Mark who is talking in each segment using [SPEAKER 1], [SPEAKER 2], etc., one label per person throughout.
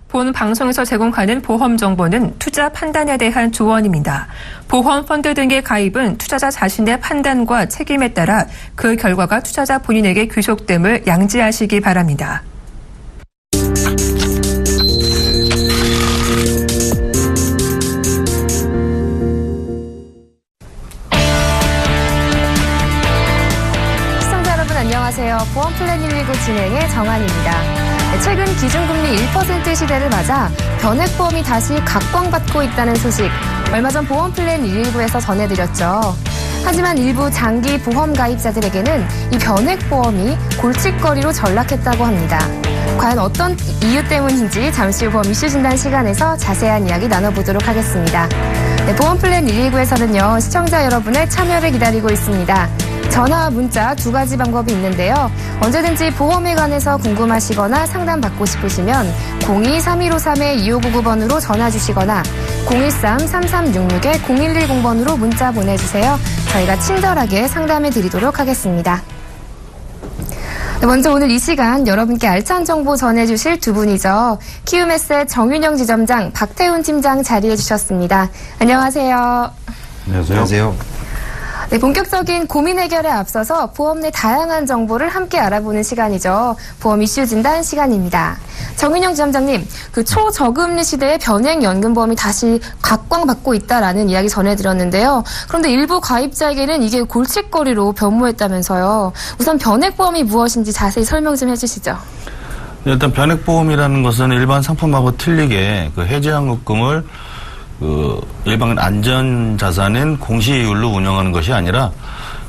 [SPEAKER 1] 본 방송에서 제공하는 보험 정보는 투자 판단에 대한 조언입니다. 보험 펀드 등의 가입은 투자자 자신의 판단과 책임에 따라 그 결과가 투자자 본인에게 귀속됨을 양지하시기 바랍니다.
[SPEAKER 2] 시청자 여러분 안녕하세요. 보험 플랜 119 진행의 정한입니다. 최근 기준금리 1% 시대를 맞아 변액보험이 다시 각광받고 있다는 소식 얼마 전 보험 플랜 119에서 전해드렸죠. 하지만 일부 장기 보험 가입자들에게는 이 변액보험이 골칫거리로 전락했다고 합니다. 과연 어떤 이유 때문인지 잠시 후 보험 이슈 진단 시간에서 자세한 이야기 나눠보도록 하겠습니다. 보험 플랜 119에서는요, 시청자 여러분의 참여를 기다리고 있습니다. 전화와 문자 두 가지 방법이 있는데요. 언제든지 보험에 관해서 궁금하시거나 상담받고 싶으시면 02-3153-2599번으로 전화 주시거나 013-3366-0110번으로 문자 보내주세요. 저희가 친절하게 상담해 드리도록 하겠습니다. 먼저 오늘 이 시간 여러분께 알찬 정보 전해주실 두 분이죠. 키움에셋 정윤영 지점장, 박태훈 팀장 자리해 주셨습니다. 안녕하세요.
[SPEAKER 3] 안녕하세요.
[SPEAKER 2] 네, 본격적인 고민 해결에 앞서서 보험 내 다양한 정보를 함께 알아보는 시간이죠. 보험 이슈 진단 시간입니다. 정윤영 지점장님, 그 초저금리 시대에 변액연금보험이 다시 각광받고 있다라는 이야기 전해드렸는데요. 그런데 일부 가입자에게는 이게 골칫거리로 변모했다면서요. 우선 변액보험이 무엇인지 자세히 설명 좀 해주시죠.
[SPEAKER 3] 일단 변액보험이라는 것은 일반 상품하고 틀리게 그 해지환급금을 일반 안전자산인 공시이율로 운영하는 것이 아니라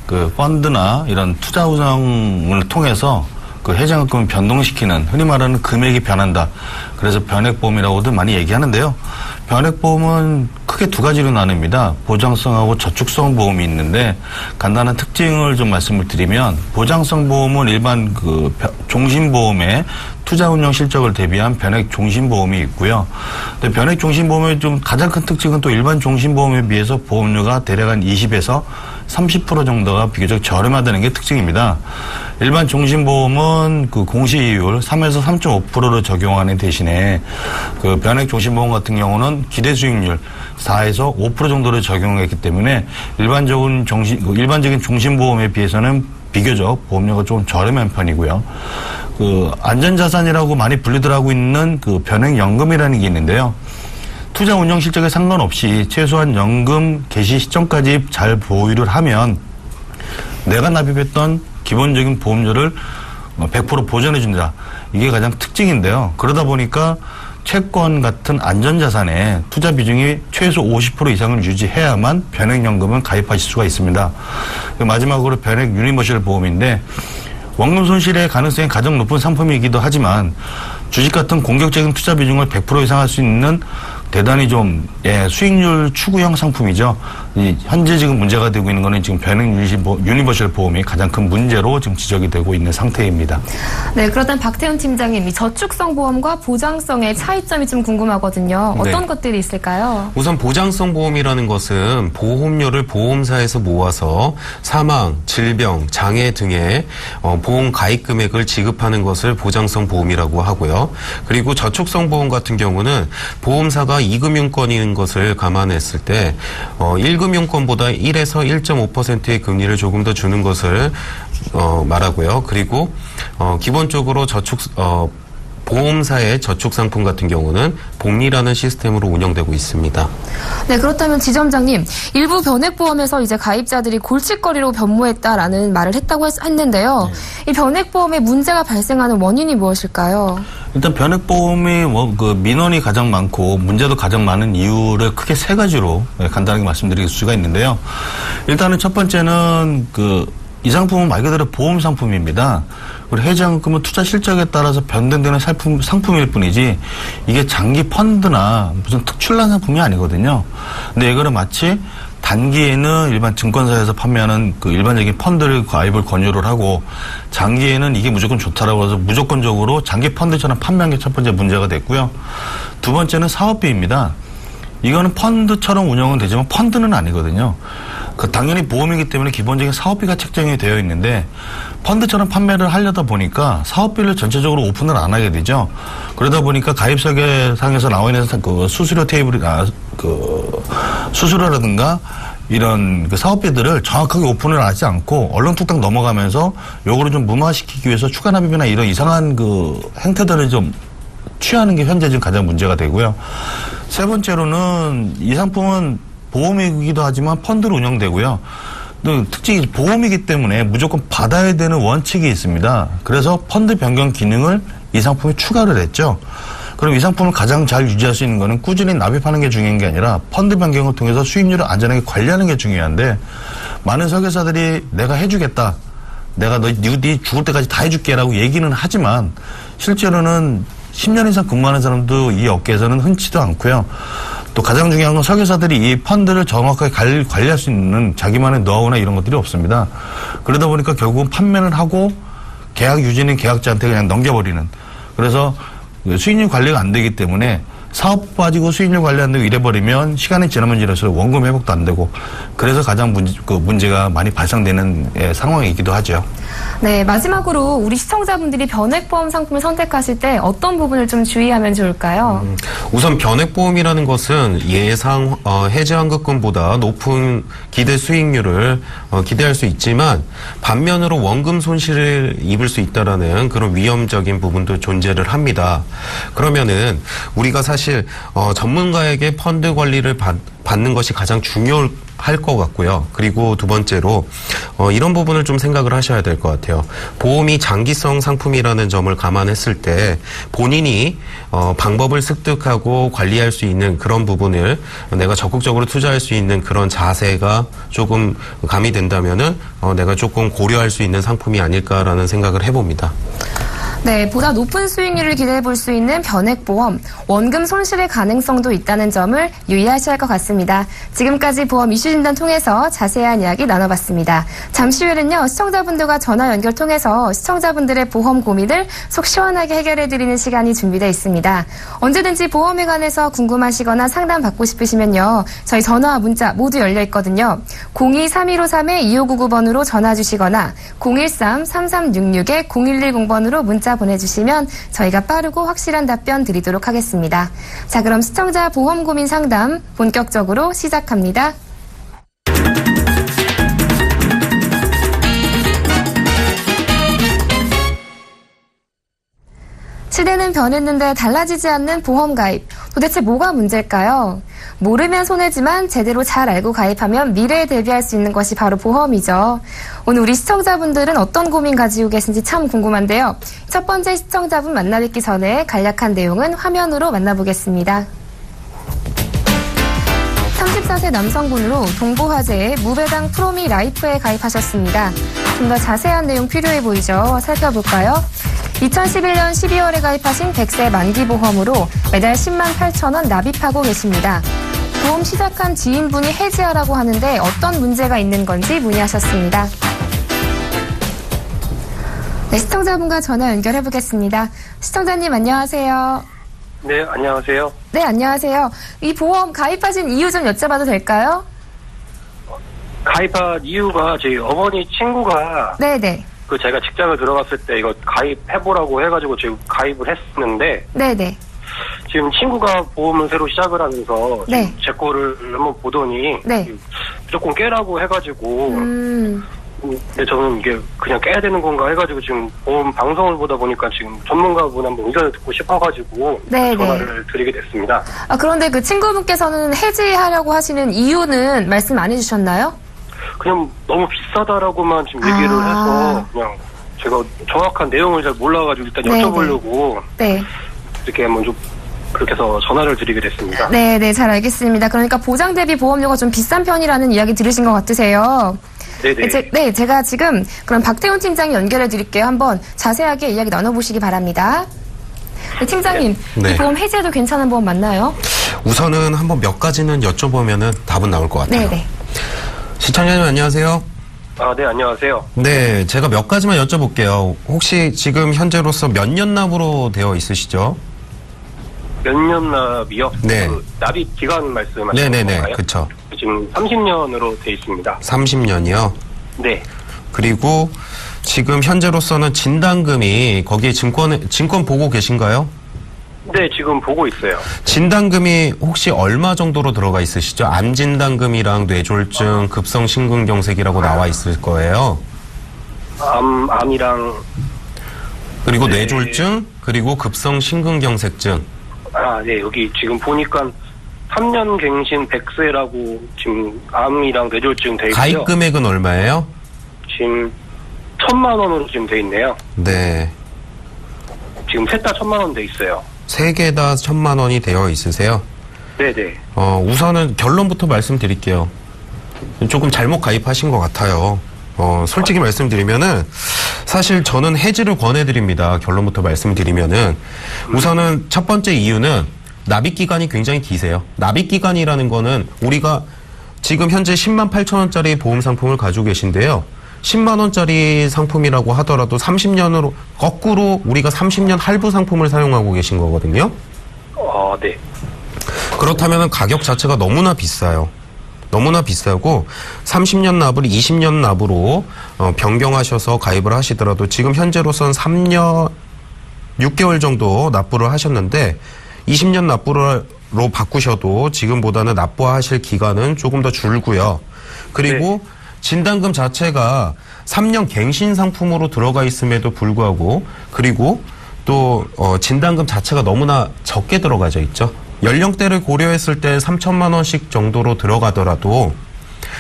[SPEAKER 3] 그 펀드나 이런 투자 운영을 통해서 그 해지환급금을 변동시키는, 흔히 말하는 금액이 변한다. 그래서 변액보험이라고도 많이 얘기하는데요. 변액보험은 크게 두 가지로 나뉩니다. 보장성하고 저축성 보험이 있는데, 간단한 특징을 좀 말씀을 드리면, 보장성 보험은 일반 그 종신보험의 투자 운영 실적을 대비한 변액 종신보험이 있고요. 근데 변액 종신보험의 좀 가장 큰 특징은 또 일반 종신보험에 비해서 보험료가 대략 한 20에서 30% 정도가 비교적 저렴하다는 게 특징입니다. 일반 종신보험은 그 공시이율 3에서 3.5%를 적용하는 대신에 그 변액 종신보험 같은 경우는 기대수익률 4에서 5% 정도를 적용했기 때문에 일반적인 종신보험에 비해서는 비교적 보험료가 조금 저렴한 편이고요. 그 안전자산이라고 많이 분류들 하고 있는 그 변액연금이라는 게 있는데요. 투자 운영 실적에 상관없이 최소한 연금 개시 시점까지 잘 보유를 하면 내가 납입했던 기본적인 보험료를 100% 보전해 준다. 이게 가장 특징인데요. 그러다 보니까 채권 같은 안전자산에 투자 비중이 최소 50% 이상을 유지해야만 변액연금은 가입하실 수가 있습니다. 마지막으로 변액 유니버셜 보험인데, 원금 손실의 가능성이 가장 높은 상품이기도 하지만 주식 같은 공격적인 투자 비중을 100% 이상 할 수 있는 대단히 좀 수익률 추구형 상품이죠. 현재 지금 문제가 되고 있는 거는 지금 변액 유니버셜 보험이 가장 큰 문제로 지금 지적이 되고 있는 상태입니다.
[SPEAKER 2] 네, 그렇다면 박태훈 팀장님, 이 저축성 보험과 보장성의 차이점이 좀 궁금하거든요. 어떤 것들이 있을까요?
[SPEAKER 4] 우선 보장성 보험이라는 것은 보험료를 보험사에서 모아서 사망, 질병, 장애 등의 보험 가입 금액을 지급하는 것을 보장성 보험이라고 하고요. 그리고 저축성 보험 같은 경우는 보험사가 2금융권인 것을 감안했을 때 1금융권보다 1에서 1.5%의 금리를 조금 더 주는 것을 말하고요. 그리고 기본적으로 보험사의 저축상품 같은 경우는 복리라는 시스템으로 운영되고 있습니다.
[SPEAKER 2] 네, 그렇다면 지점장님, 일부 변액보험에서 이제 가입자들이 골칫거리로 변모했다라는 말을 했는데요. 이 변액보험에 문제가 발생하는 원인이 무엇일까요?
[SPEAKER 3] 일단 변액보험이 그 민원이 가장 많고 문제도 가장 많은 이유를 크게 세 가지로 간단하게 말씀드릴 수가 있는데요. 일단은 첫 번째는 이 상품은 말 그대로 보험 상품입니다. 그리고 해지환급금은 투자 실적에 따라서 변동되는 상품일 뿐이지 이게 장기 펀드나 무슨 특출난 상품이 아니거든요. 근데 이거는 마치 단기에는 일반 증권사에서 판매하는 그 일반적인 펀드를 가입을 권유를 하고 장기에는 이게 무조건 좋다라고 해서 무조건적으로 장기 펀드처럼 판매한 게 첫 번째 문제가 됐고요. 두 번째는 사업비입니다. 이거는 펀드처럼 운영은 되지만 펀드는 아니거든요. 그 당연히 보험이기 때문에 기본적인 사업비가 책정이 되어 있는데 펀드처럼 판매를 하려다 보니까 사업비를 전체적으로 오픈을 안 하게 되죠. 그러다 보니까 가입 설계상에서 나와 있는 그 수수료 테이블이나 그 수수료라든가 이런 그 사업비들을 정확하게 오픈을 하지 않고 얼렁뚱땅 넘어가면서 요거를 좀 무마시키기 위해서 추가 납입이나 이런 이상한 그 행태들을 좀 취하는 게 현재 지금 가장 문제가 되고요. 세 번째로는 이 상품은 보험이기도 하지만 펀드로 운영되고요. 또 특징이 보험이기 때문에 무조건 받아야 되는 원칙이 있습니다. 그래서 펀드 변경 기능을 이 상품에 추가를 했죠. 그럼 이 상품을 가장 잘 유지할 수 있는 거는 꾸준히 납입하는 게 중요한 게 아니라 펀드 변경을 통해서 수익률을 안전하게 관리하는 게 중요한데 많은 설계사들이 내가 해주겠다. 내가 네 죽을 때까지 다 해줄게라고 얘기는 하지만 실제로는 10년 이상 근무하는 사람도 이 업계에서는 흔치도 않고요. 또 가장 중요한 건 설계사들이 이 펀드를 정확하게 관리할 수 있는 자기만의 노하우나 이런 것들이 없습니다. 그러다 보니까 결국은 판매를 하고 계약 유지는 계약자한테 그냥 넘겨버리는. 그래서 수익률 관리가 안 되기 때문에 사업 빠지고 수익률 관리 안 되고 이래버리면 시간이 지나면 지날수록 원금 회복도 안 되고 그래서 가장 문제가 많이 발생되는 상황이기도 하죠.
[SPEAKER 2] 네, 마지막으로 우리 시청자분들이 변액보험 상품을 선택하실 때 어떤 부분을 좀 주의하면 좋을까요?
[SPEAKER 4] 우선 변액보험이라는 것은 예상 해지환급금보다 높은 기대 수익률을 기대할 수 있지만 반면으로 원금 손실을 입을 수 있다라는 그런 위험적인 부분도 존재를 합니다. 그러면은 우리가 사실 전문가에게 펀드 관리를 받는 것이 가장 중요할 것 같고요. 그리고 두 번째로 이런 부분을 좀 생각을 하셔야 될 것 같아요. 보험이 장기성 상품이라는 점을 감안했을 때 본인이 방법을 습득하고 관리할 수 있는 그런 부분을 내가 적극적으로 투자할 수 있는 그런 자세가 조금 가미된다면은 내가 조금 고려할 수 있는 상품이 아닐까라는 생각을 해봅니다.
[SPEAKER 2] 네, 보다 높은 수익률을 기대해 볼 수 있는 변액보험, 원금 손실의 가능성도 있다는 점을 유의하셔야 할 것 같습니다. 지금까지 보험 이슈 진단 통해서 자세한 이야기 나눠봤습니다. 잠시 후에는요, 시청자분들과 전화 연결 통해서 시청자분들의 보험 고민을 속 시원하게 해결해드리는 시간이 준비되어 있습니다. 언제든지 보험에 관해서 궁금하시거나 상담 받고 싶으시면요, 저희 전화와 문자 모두 열려 있거든요. 02-3153-2599번으로 전화 주시거나 013-3366-0110번으로 문자 보내주시면 저희가 빠르고 확실한 답변 드리도록 하겠습니다. 자, 그럼 시청자 보험 고민 상담 본격적으로 시작합니다. 시대는 변했는데 달라지지 않는 보험 가입. 도대체 뭐가 문제일까요? 모르면 손해지만 제대로 잘 알고 가입하면 미래에 대비할 수 있는 것이 바로 보험이죠. 오늘 우리 시청자분들은 어떤 고민 가지고 계신지 참 궁금한데요. 첫 번째 시청자분 만나뵙기 전에 간략한 내용은 화면으로 만나보겠습니다. 34세 남성분으로 동부화재의 무배당 프로미 라이프에 가입하셨습니다. 좀 더 자세한 내용 필요해 보이죠? 살펴볼까요? 2011년 12월에 가입하신 100세 만기보험으로 매달 10만 8천 원 납입하고 계십니다. 보험 시작한 지인분이 해지하라고 하는데 어떤 문제가 있는 건지 문의하셨습니다. 네, 시청자분과 전화 연결해 보겠습니다. 시청자님 안녕하세요.
[SPEAKER 5] 네, 안녕하세요.
[SPEAKER 2] 네, 안녕하세요. 이 보험 가입하신 이유 좀 여쭤봐도 될까요?
[SPEAKER 5] 가입한 이유가 저희 어머니 친구가
[SPEAKER 2] 네네.
[SPEAKER 5] 제가 직장을 들어갔을 때 이거 가입해보라고 해가지고 지금 가입을 했는데
[SPEAKER 2] 네네.
[SPEAKER 5] 지금 친구가 보험을 새로 시작을 하면서
[SPEAKER 2] 네.
[SPEAKER 5] 제 거를 한번 보더니
[SPEAKER 2] 네.
[SPEAKER 5] 무조건 깨라고 해가지고 근데 저는 이게 그냥 깨야 되는 건가 해가지고 지금 보험 방송을 보다 보니까 지금 전문가분 한번 의견을 듣고 싶어가지고
[SPEAKER 2] 네네.
[SPEAKER 5] 전화를 드리게 됐습니다.
[SPEAKER 2] 그런데 그 친구분께서는 해지하려고 하시는 이유는 말씀 안 해주셨나요?
[SPEAKER 5] 그냥 너무 비싸다라고만 지금 얘기를 해서 그냥 제가 정확한 내용을 잘 몰라가지고 일단 여쭤보려고
[SPEAKER 2] 네.
[SPEAKER 5] 이렇게 한번 좀 그렇게 해서 전화를 드리게 됐습니다.
[SPEAKER 2] 네, 잘 알겠습니다. 그러니까 보장 대비 보험료가 좀 비싼 편이라는 이야기 들으신 것 같으세요.
[SPEAKER 5] 네네.
[SPEAKER 2] 제가 지금 그럼 박태훈 팀장이 연결해 드릴게요. 한번 자세하게 이야기 나눠보시기 바랍니다. 네, 팀장님,
[SPEAKER 4] 네.
[SPEAKER 2] 이 보험 해지해도 괜찮은 보험 맞나요?
[SPEAKER 4] 우선은 한번 몇 가지는 여쭤보면은 답은 나올 것 같아요.
[SPEAKER 2] 네네.
[SPEAKER 4] 시청자님 안녕하세요.
[SPEAKER 5] 네, 안녕하세요.
[SPEAKER 4] 네, 제가 몇 가지만 여쭤볼게요. 혹시 지금 현재로서 몇 년 납으로 되어 있으시죠?
[SPEAKER 5] 몇 년 납이요?
[SPEAKER 4] 네.
[SPEAKER 5] 그 납입 기간 말씀하시는
[SPEAKER 4] 네네네,
[SPEAKER 5] 건가요?
[SPEAKER 4] 그쵸.
[SPEAKER 5] 지금 30년으로 돼 있습니다.
[SPEAKER 4] 30년이요?
[SPEAKER 5] 네.
[SPEAKER 4] 그리고 지금 현재로서는 진단금이 거기에 증권 보고 계신가요?
[SPEAKER 5] 네, 지금 보고 있어요.
[SPEAKER 4] 진단금이 혹시 얼마 정도로 들어가 있으시죠? 암진단금이랑 뇌졸중, 급성심근경색이라고 나와 있을 거예요.
[SPEAKER 5] 암이랑,
[SPEAKER 4] 그리고
[SPEAKER 5] 네.
[SPEAKER 4] 뇌졸중, 그리고 급성심근경색증.
[SPEAKER 5] 네, 여기 지금 보니까 3년 갱신 100세라고 지금 암이랑 뇌졸중 돼 있고요.
[SPEAKER 4] 가입 금액은 얼마예요?
[SPEAKER 5] 지금 1,000만 원으로 지금 돼 있네요.
[SPEAKER 4] 네.
[SPEAKER 5] 지금 셋 다 1,000만 원 돼 있어요.
[SPEAKER 4] 세 개 다 1,000만 원이 되어 있으세요?
[SPEAKER 5] 네네.
[SPEAKER 4] 우선은 결론부터 말씀드릴게요. 조금 잘못 가입하신 것 같아요. 솔직히 말씀드리면은, 사실 저는 해지를 권해드립니다. 결론부터 말씀드리면은. 우선은 첫 번째 이유는 납입기간이 굉장히 기세요. 납입기간이라는 거는 우리가 지금 현재 10만 8천 원짜리 보험 상품을 가지고 계신데요. 10만 원짜리 상품이라고 하더라도 30년으로, 거꾸로 우리가 30년 할부 상품을 사용하고 계신 거거든요.
[SPEAKER 5] 네.
[SPEAKER 4] 그렇다면 가격 자체가 너무나 비싸요. 너무나 비싸고 30년 납을 20년 납으로 변경하셔서 가입을 하시더라도 지금 현재로선 3년 6개월 정도 납부를 하셨는데 20년 납부로 바꾸셔도 지금보다는 납부하실 기간은 조금 더 줄고요. 그리고
[SPEAKER 5] 네.
[SPEAKER 4] 진단금 자체가 3년 갱신 상품으로 들어가 있음에도 불구하고 그리고 또 진단금 자체가 너무나 적게 들어가져 있죠. 연령대를 고려했을 때 3천만 원씩 정도로 들어가더라도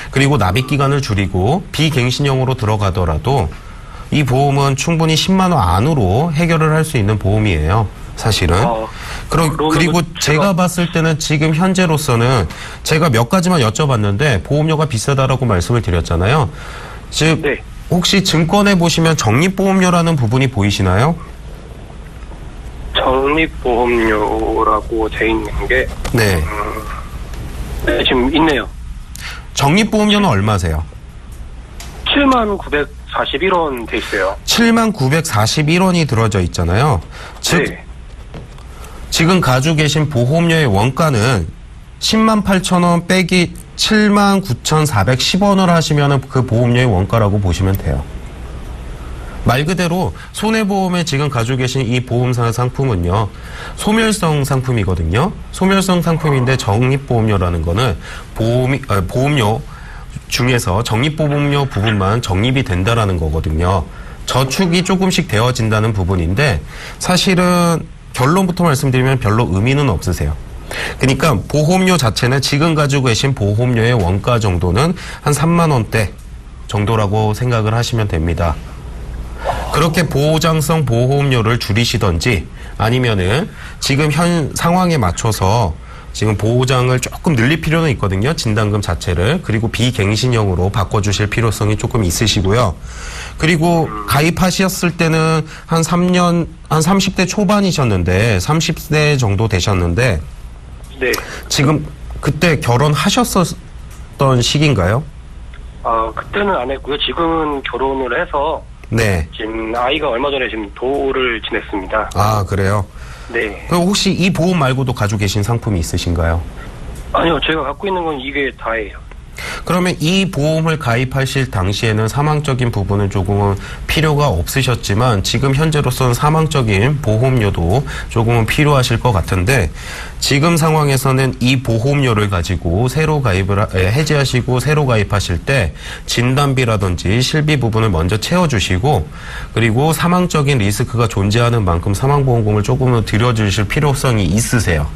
[SPEAKER 4] 그리고 납입 기간을 줄이고 비갱신형으로 들어가더라도 이 보험은 충분히 10만 원 안으로 해결을 할 수 있는 보험이에요. 사실은. 그리고 제가 봤을 때는 지금 현재로서는 제가 몇 가지만 여쭤봤는데 보험료가 비싸다라고 말씀을 드렸잖아요. 즉
[SPEAKER 5] 네.
[SPEAKER 4] 혹시 증권에 보시면 적립보험료라는 부분이 보이시나요?
[SPEAKER 5] 적립보험료라고 돼 있는 게
[SPEAKER 4] 네.
[SPEAKER 5] 네, 지금 있네요.
[SPEAKER 4] 적립보험료는 얼마세요?
[SPEAKER 5] 79,941원 돼 있어요.
[SPEAKER 4] 79,941원이 들어져 있잖아요. 즉
[SPEAKER 5] 네.
[SPEAKER 4] 지금 가지고 계신 보험료의 원가는 10만 8천 원 빼기 7만 9,410원을 하시면 그 보험료의 원가라고 보시면 돼요. 말 그대로 손해보험에 지금 가지고 계신 이 보험사 상품은요. 소멸성 상품이거든요. 소멸성 상품인데 적립보험료라는 거는 보험료 중에서 적립보험료 부분만 적립이 된다라는 거거든요. 저축이 조금씩 되어진다는 부분인데 사실은 결론부터 말씀드리면 별로 의미는 없으세요. 그러니까 보험료 자체는 지금 가지고 계신 보험료의 원가 정도는 한 3만 원대 정도라고 생각을 하시면 됩니다. 그렇게 보장성 보험료를 줄이시던지 아니면은 지금 현 상황에 맞춰서 지금 보장을 조금 늘릴 필요는 있거든요. 진단금 자체를. 그리고 비갱신형으로 바꿔주실 필요성이 조금 있으시고요. 그리고 가입하셨을 때는 한 3년, 한 30대 초반이셨는데 30대 정도 되셨는데
[SPEAKER 5] 네.
[SPEAKER 4] 지금 그때 결혼하셨었던 시기인가요?
[SPEAKER 5] 그때는 안 했고요. 지금은 결혼을 해서
[SPEAKER 4] 네.
[SPEAKER 5] 지금 아이가 얼마 전에 지금 도를 지냈습니다.
[SPEAKER 4] 아, 그래요?
[SPEAKER 5] 네.
[SPEAKER 4] 그럼 혹시 이 보험 말고도 가지고 계신 상품이 있으신가요?
[SPEAKER 5] 아니요, 제가 갖고 있는 건 이게 다예요.
[SPEAKER 4] 그러면 이 보험을 가입하실 당시에는 사망적인 부분은 조금은 필요가 없으셨지만 지금 현재로서는 사망적인 보험료도 조금은 필요하실 것 같은데 지금 상황에서는 이 보험료를 가지고 새로 해지하시고 새로 가입하실 때 진단비라든지 실비 부분을 먼저 채워주시고 그리고 사망적인 리스크가 존재하는 만큼 사망보험금을 조금은 들여주실 필요성이 있으세요.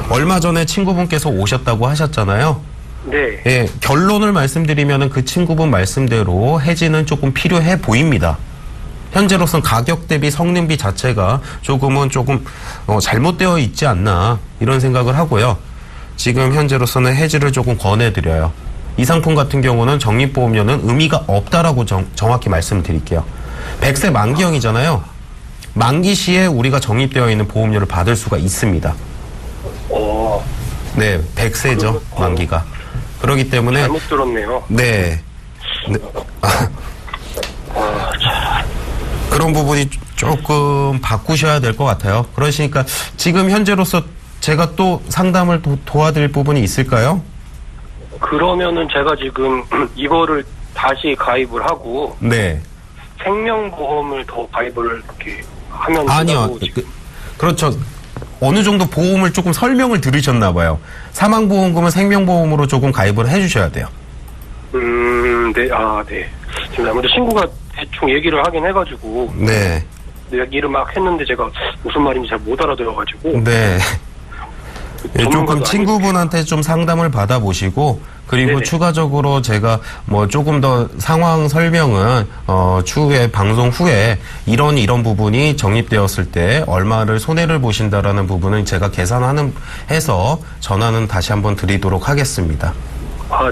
[SPEAKER 4] 얼마 전에 친구분께서 오셨다고 하셨잖아요.
[SPEAKER 5] 네.
[SPEAKER 4] 예, 결론을 말씀드리면은 그 친구분 말씀대로 해지는 조금 필요해 보입니다. 현재로선 가격 대비 성능비 자체가 조금 잘못되어 있지 않나 이런 생각을 하고요. 지금 현재로서는 해지를 조금 권해드려요. 이 상품 같은 경우는 적립보험료는 의미가 없다라고 정확히 말씀드릴게요. 100세 만기형이잖아요. 만기 시에 우리가 적립되어 있는 보험료를 받을 수가 있습니다. 네, 100세죠, 만기가. 그렇기 때문에
[SPEAKER 5] 잘못 들었네요.
[SPEAKER 4] 네. 네. 그런 부분이 조금 바꾸셔야 될 것 같아요. 그러시니까 지금 현재로서 제가 또 상담을 도와드릴 부분이 있을까요?
[SPEAKER 5] 그러면은 제가 지금 이거를 다시 가입을 하고
[SPEAKER 4] 네.
[SPEAKER 5] 생명보험을 더 가입을 이렇게 하면
[SPEAKER 4] 아니요.
[SPEAKER 5] 된다고
[SPEAKER 4] 그렇죠. 어느 정도 보험을 조금 설명을 들으셨나 봐요. 사망보험금은 생명보험으로 조금 가입을 해주셔야 돼요.
[SPEAKER 5] 네, 네. 지금 아무래도 친구가 대충 얘기를 하긴 해가지고
[SPEAKER 4] 네.
[SPEAKER 5] 얘기를 막 했는데 제가 무슨 말인지 잘 못 알아들어가지고
[SPEAKER 4] 네. 예, 조금
[SPEAKER 5] 전문가도
[SPEAKER 4] 친구분한테 좀 상담을 받아보시고 그리고
[SPEAKER 5] 네네.
[SPEAKER 4] 추가적으로 제가 뭐 조금 더 상황 설명은 추후에 방송 후에 이런 부분이 적립되었을 때 얼마를 손해를 보신다라는 부분은 제가 해서 전화는 다시 한번 드리도록 하겠습니다.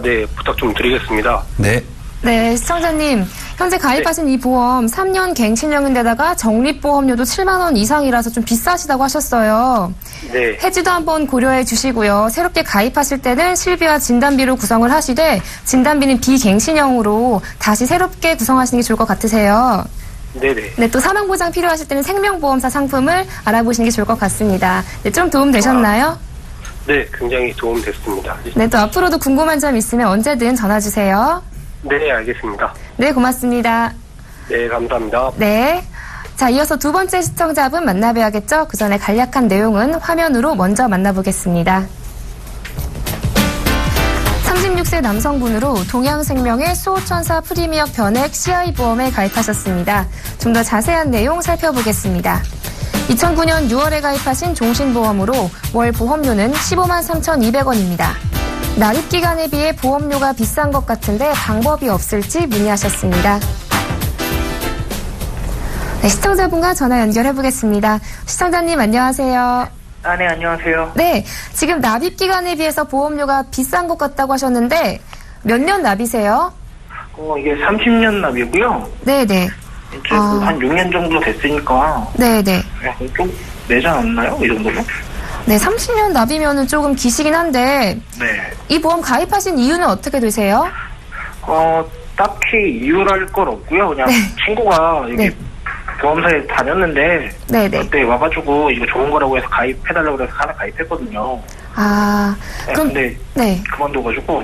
[SPEAKER 5] 네, 부탁 좀 드리겠습니다.
[SPEAKER 4] 네.
[SPEAKER 2] 네, 시청자님. 현재 가입하신 이 보험 3년 갱신형인데다가 적립보험료도 7만 원 이상이라서 좀 비싸시다고 하셨어요.
[SPEAKER 5] 네.
[SPEAKER 2] 해지도 한번 고려해 주시고요. 새롭게 가입하실 때는 실비와 진단비로 구성을 하시되 진단비는 비갱신형으로 다시 새롭게 구성하시는 게 좋을 것 같으세요.
[SPEAKER 5] 네네.
[SPEAKER 2] 네, 또 사망보장 필요하실 때는 생명보험사 상품을 알아보시는 게 좋을 것 같습니다. 네, 좀 도움 되셨나요?
[SPEAKER 5] 네, 굉장히 도움됐습니다.
[SPEAKER 2] 네, 또 앞으로도 궁금한 점 있으면 언제든 전화 주세요.
[SPEAKER 5] 네, 알겠습니다.
[SPEAKER 2] 네, 고맙습니다.
[SPEAKER 5] 네, 감사합니다.
[SPEAKER 2] 네. 자, 이어서 두 번째 시청자분 만나봐야겠죠? 그 전에 간략한 내용은 화면으로 먼저 만나보겠습니다. 36세 남성분으로 동양생명의 수호천사 프리미엄 변액 CI보험에 가입하셨습니다. 좀 더 자세한 내용 살펴보겠습니다. 2009년 6월에 가입하신 종신보험으로 월 보험료는 15만 3,200원입니다. 납입기간에 비해 보험료가 비싼 것 같은데 방법이 없을지 문의하셨습니다. 네, 시청자분과 전화 연결해보겠습니다. 시청자님 안녕하세요.
[SPEAKER 6] 네, 안녕하세요.
[SPEAKER 2] 네, 지금 납입기간에 비해서 보험료가 비싼 것 같다고 하셨는데 몇 년 납이세요?
[SPEAKER 6] 이게 30년 납이고요.
[SPEAKER 2] 네네.
[SPEAKER 6] 이제 한 6년 정도 됐으니까
[SPEAKER 2] 네네.
[SPEAKER 6] 좀 내지 않았나요? 이 정도면?
[SPEAKER 2] 네, 30년 납이면은 조금 기시긴 한데
[SPEAKER 6] 네.
[SPEAKER 2] 이 보험 가입하신 이유는 어떻게 되세요?
[SPEAKER 6] 딱히 이유랄 건 없고요. 그냥
[SPEAKER 2] 네.
[SPEAKER 6] 친구가 이게
[SPEAKER 2] 네.
[SPEAKER 6] 보험사에 다녔는데
[SPEAKER 2] 네네.
[SPEAKER 6] 그때 와가지고 이거 좋은 거라고 해서 가입해달라고 해서 하나 가입했거든요.
[SPEAKER 2] 아,
[SPEAKER 6] 네,
[SPEAKER 2] 그럼
[SPEAKER 6] 근데
[SPEAKER 2] 네.
[SPEAKER 6] 그만둬가지고